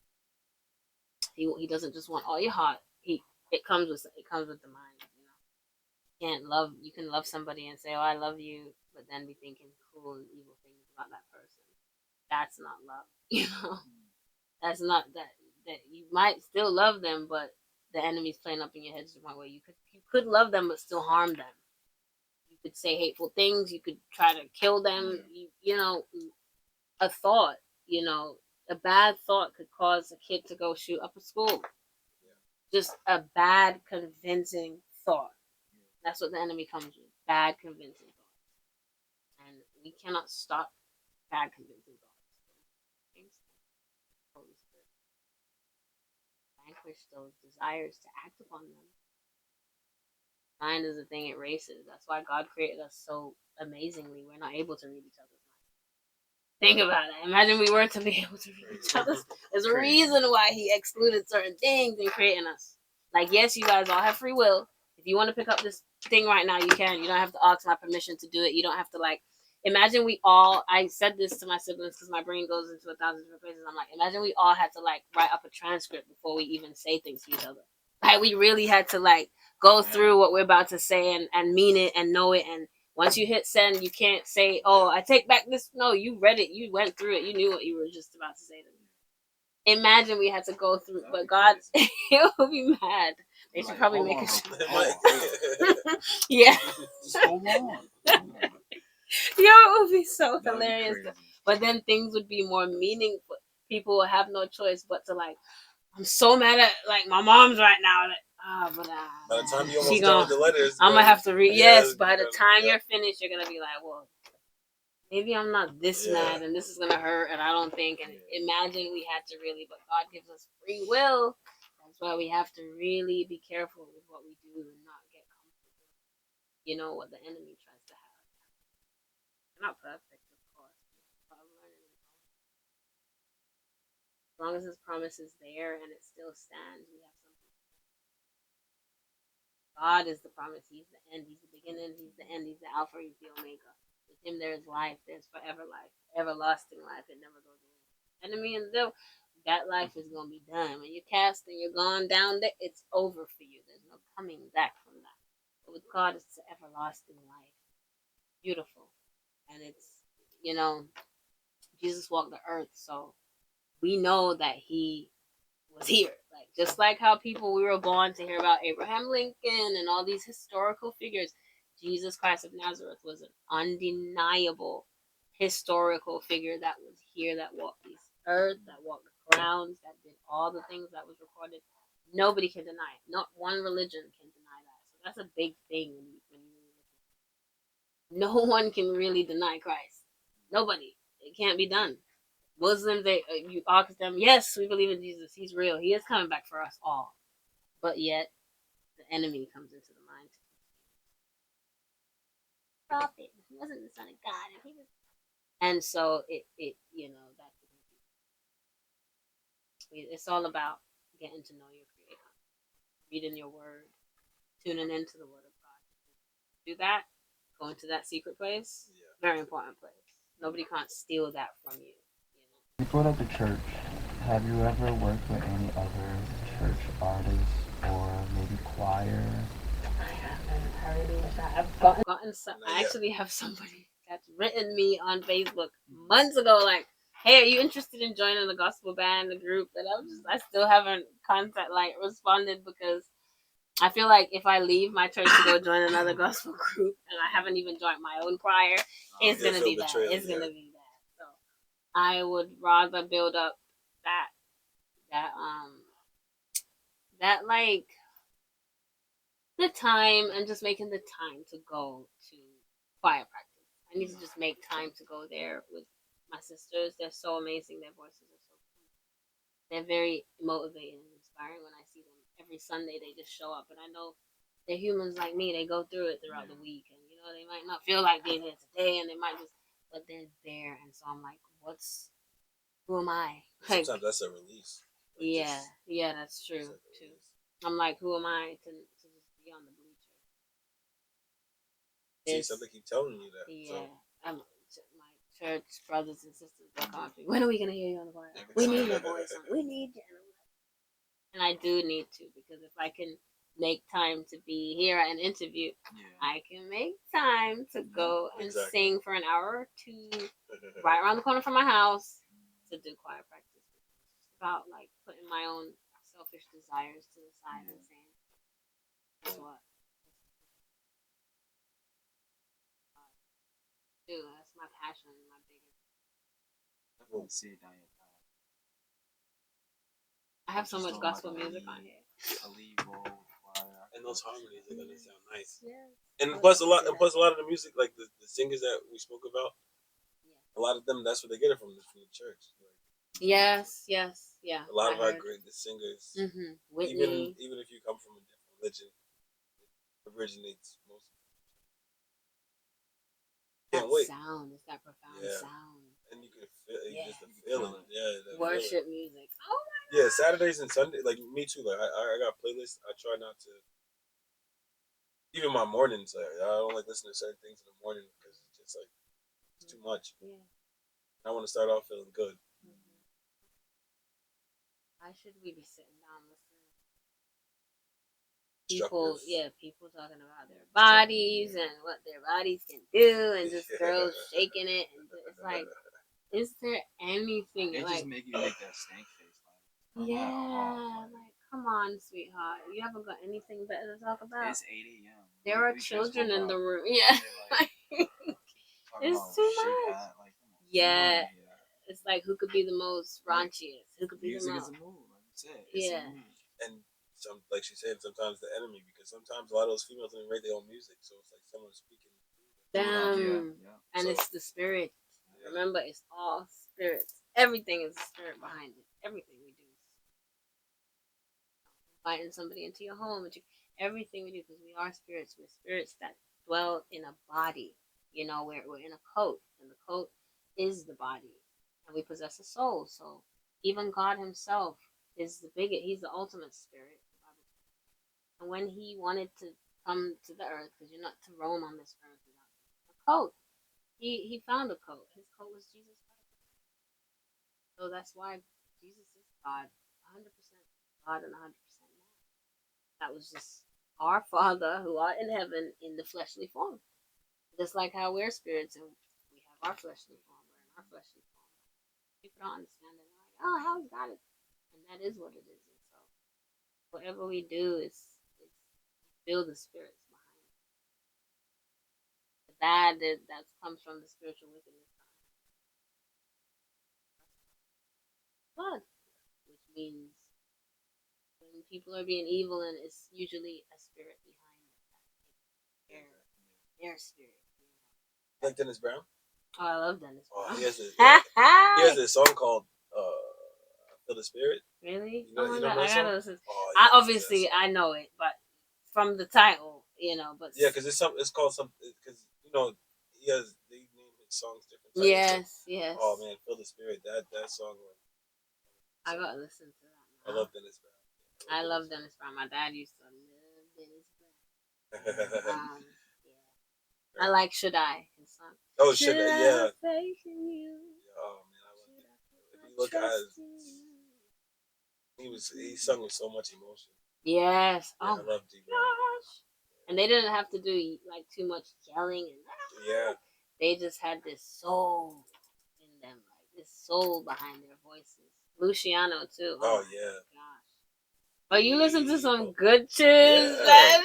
He doesn't just want all your heart. It comes with the mind. You know, you can love somebody and say, "Oh, I love you," but then be thinking cruel and evil things about that person. That's not love. You know, that's not that you might still love them, but the enemy's playing up in your head to the point where you could love them but still harm them. You could say hateful things. You could try to kill them. You know, a thought. You know, a bad thought could cause a kid to go shoot up a school. Just a bad, convincing thought. That's what the enemy comes with. Bad, convincing thoughts. And we cannot stop bad, convincing thoughts. Holy Spirit. Vanquish those desires to act upon them. Mind is the thing it races. That's why God created us so amazingly. We're not able to read each other's minds. Think about it. Imagine we were to be able to read each other's. There's a reason why He excluded certain things in creating us. Like, yes, you guys all have free will. If you want to pick up this thing right now, you can. You don't have to ask my permission to do it. You don't have to, like, imagine we all, I said this to my siblings because my brain goes into 1,000 different places. I'm like, imagine we all had to, like, write up a transcript before we even say things to each other. Like, we really had to, like, go through what we're about to say and mean it and know it. And once you hit send, you can't say, oh, I take back this. No, you read it. You went through it. You knew what you were just about to say to me. Imagine we had to go through, but God, he'll be mad. They should probably make a show. Yeah. Hold on. It would be so hilarious. But then things would be more meaningful. People will have no choice but to, like, I'm so mad at, like, my mom's right now. Like, but by the time you almost done with the letters, I'm gonna have to read. Yes, by the time you're finished, you're gonna be like, well, maybe I'm not this mad, and this is gonna hurt, and I don't think. And imagine we had to really, but God gives us free will. That's why we have to really be careful with what we do and not get comfortable. You know what the enemy tries to have. We're not perfect, of course. But I'm learning. As long as His promise is there and it still stands, we have something. God is the promise. He's the end. He's the beginning. He's the end. He's the Alpha. He's the Omega. With Him, there is life. There's forever life, everlasting life. It never goes away. Enemy and the devil, that life is gonna be done. When you're cast and you're gone down there, it's over for you. There's no coming back from that. But with God, it's the everlasting life. Beautiful, and it's, Jesus walked the earth, so we know that He was here. Like, just like how we were born to hear about Abraham Lincoln and all these historical figures, Jesus Christ of Nazareth was an undeniable historical figure that was here, that walked this earth, that walked the grounds, that did all the things that was recorded. Nobody can deny it. Not one religion can deny that. So that's a big thing when you really look at it. No one can really deny Christ. Nobody. It can't be done. Muslims, you ask them, yes, we believe in Jesus. He's real. He is coming back for us all. But yet, the enemy comes into the mind. prophet. He wasn't the son of God. And he was, and so that's it's all about getting to know your creator, reading your word, tuning into the word of God. Do that, go into that secret place. Yeah. Very important place. Nobody can't steal that from you. You brought up the church. Have you ever worked with any other church artists or maybe choir? I haven't heard of that. I've gotten some. I actually have somebody that's written me on Facebook months ago, like, "Hey, are you interested in joining the gospel band, the group?" And I still haven't responded because I feel like if I leave my church to go join another gospel group and I haven't even joined my own choir, it's gonna be bad. It's gonna be bad. So I would rather build up that that that like the time and just making the time to go to choir practice. I need to just make time to go there with my sisters. They're so amazing. Their voices are so cool. They're very motivating and inspiring when I see them. Every Sunday they just show up, and I know they're humans like me. They go through it throughout the week, and they might not feel like being there today, and they might just, but they're there, and so I'm like, who am I? Like, sometimes that's a release. Like yeah, that's true too. I'm like, who am I to just be on the bleachers? See, something keep telling you that. Yeah, so. My church brothers and sisters, they're calling me. When are we gonna hear you on the choir? We need your voice. We need you. And I do need to, because if I can make time to be here at an interview, I can make time to go and sing for an hour or two right around the corner from my house to do choir practice. It's about like putting my own selfish desires to the side and saying, "Guess what? Dude, that's my passion, my biggest." I can see it down your path. I have so much gospel music on here. And those harmonies are gonna sound nice. Yeah. And plus a lot of the music, like the singers that we spoke about, a lot of them, that's where they get it from the church. Like, yes, yeah. A lot of our greatest singers, Whitney. even if you come from a different religion, it originates most. Can't wait. Sound, it's that profound sound. And you can feel it, just the feeling. Yeah, worship music. Oh my God. Yeah, Saturdays and Sunday, like me too. Like I got playlists. I try not to. Even my mornings, like, I don't like listening to certain things in the morning because it's just like it's too much. Yeah. I want to start off feeling good. Why should we be sitting down listening? People talking about their bodies and what their bodies can do, and just girls shaking it, and it's like, is there anything? They like, just make you make that stank face. Like, come on, sweetheart, you haven't got anything better to talk about. It's 8 a.m. There are children in the room. Yeah, it's too much. It's like, who could be the most raunchiest? Who could be the most? Music is a mood, like you said. It's a mood. And like she said, sometimes the enemy, because sometimes a lot of those females don't write their own music, so it's like someone speaking them. And so, it's the spirit. Remember, it's all spirits. Everything is the spirit behind it. Everything we do. Inviting somebody into your home, everything we do, because we are spirits. We're spirits that dwell in a body. We're in a coat, and the coat is the body, and we possess a soul. So even God Himself is He's the ultimate spirit. And when He wanted to come to the earth, because you're not to roam on this earth without a coat, He found a coat. His coat was Jesus Christ. So that's why Jesus is God, 100% God and 100% man. That was just our Father who art in heaven in the fleshly form. Just like how we're spirits and we have our fleshly form. We're in our fleshly form. People don't understand it. They're like, oh, how is God? And that is what it is. And so whatever we do is build the spirits behind it. The bad that comes from the spiritual wickedness. Blood, which means when people are being evil, and it's usually a spirit behind it. Their spirit. Like Dennis Brown? Oh, I love Dennis Brown. He has this song called Feel the Spirit. Really? You know I gotta listen. I know it, but from the title, but yeah, because it's called something. Because they name his songs different titles. Yes. Oh man, Feel the Spirit. That song. I gotta listen to that. I love Dennis Brown. I love Dennis Brown. My dad used to love Dennis Brown. Yeah. I like Should I? His song. Oh, Should I? Yeah. Faith in you? Oh man, I love it. If you look at he sung with so much emotion. Yes. Yeah, I love D. Gosh. And they didn't have to do like too much yelling and they just had this soul in them, like this soul behind their voices. Luciano too. Oh yeah. Gosh. But you listen to some good tunes, man.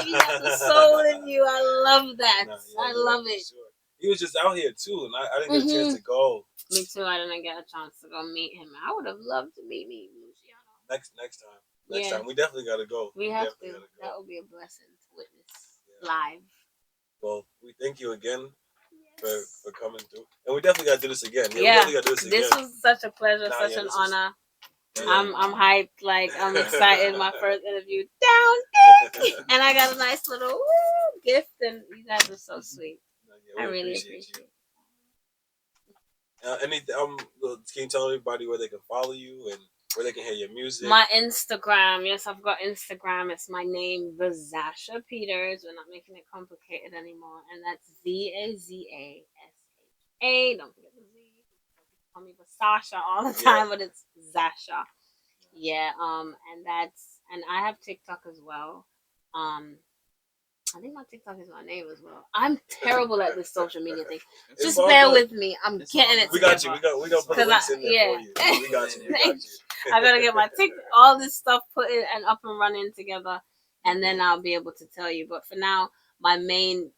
You got the soul in you. I love that. I love it. Sure. He was just out here too, and I didn't get a chance to go. Me too. I didn't get a chance to go meet him. I would have loved to meet Luciano. Next time. Next time. We definitely gotta go. We have to. That would be a blessing to witness live. Well, we thank you again for coming through. And we definitely gotta do this again. We Yeah. definitely gotta do this again. This was such a pleasure, such an honor. I'm hyped, like I'm excited. My first interview and I got a nice little gift, and you guys are so sweet. I really appreciate it. Can you tell everybody where they can follow you and where they can hear your music? My Instagram, yes, I've got Instagram. It's my name, Vazasha Peters. We're not making it complicated anymore, and that's Vazasha. Don't forget the Z. Call me Vazasha all the time, but it's Zasha. Yeah, and I have TikTok as well. I think my TikTok is my name as well. I'm terrible at this social media thing. Just bear with me. I'm getting it. We got you. We gonna put the links in there for you. We got you. I gotta get my TikTok, all this stuff put in and up and running together, and then I'll be able to tell you. But for now, my main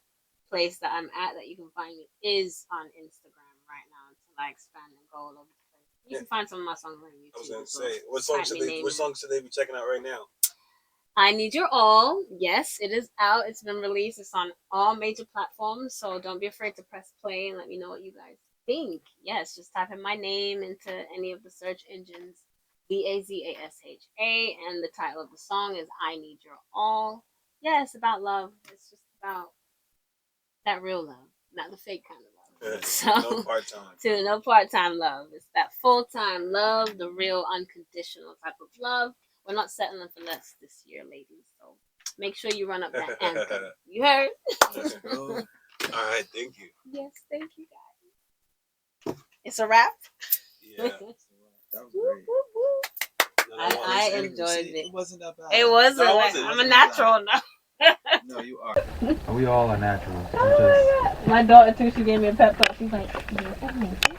place that I'm at that you can find me is on Instagram right now until I expand and go all over the place. You can find some of my songs on YouTube. I was gonna say, what songs should they be checking out right now? I Need Your All. Yes, it is out. It's been released. It's on all major platforms. So don't be afraid to press play and let me know what you guys think. Yes, just type in my name into any of the search engines. Vazasha. And the title of the song is I Need Your All. Yeah, it's about love. It's just about that real love, not the fake kind of love. So, no part-time. No part-time love. It's that full-time love, the real unconditional type of love. We're not settling for less this year, ladies. So make sure you run up that anthem. You heard? All right, thank you. Yes, thank you, guys. It's a wrap. Yeah, that was great. I enjoyed it. It wasn't that bad. It wasn't. I'm a natural now. No, you are. We all are naturals. Oh my God. My daughter too. She gave me a pep talk. She's like, "You're amazing."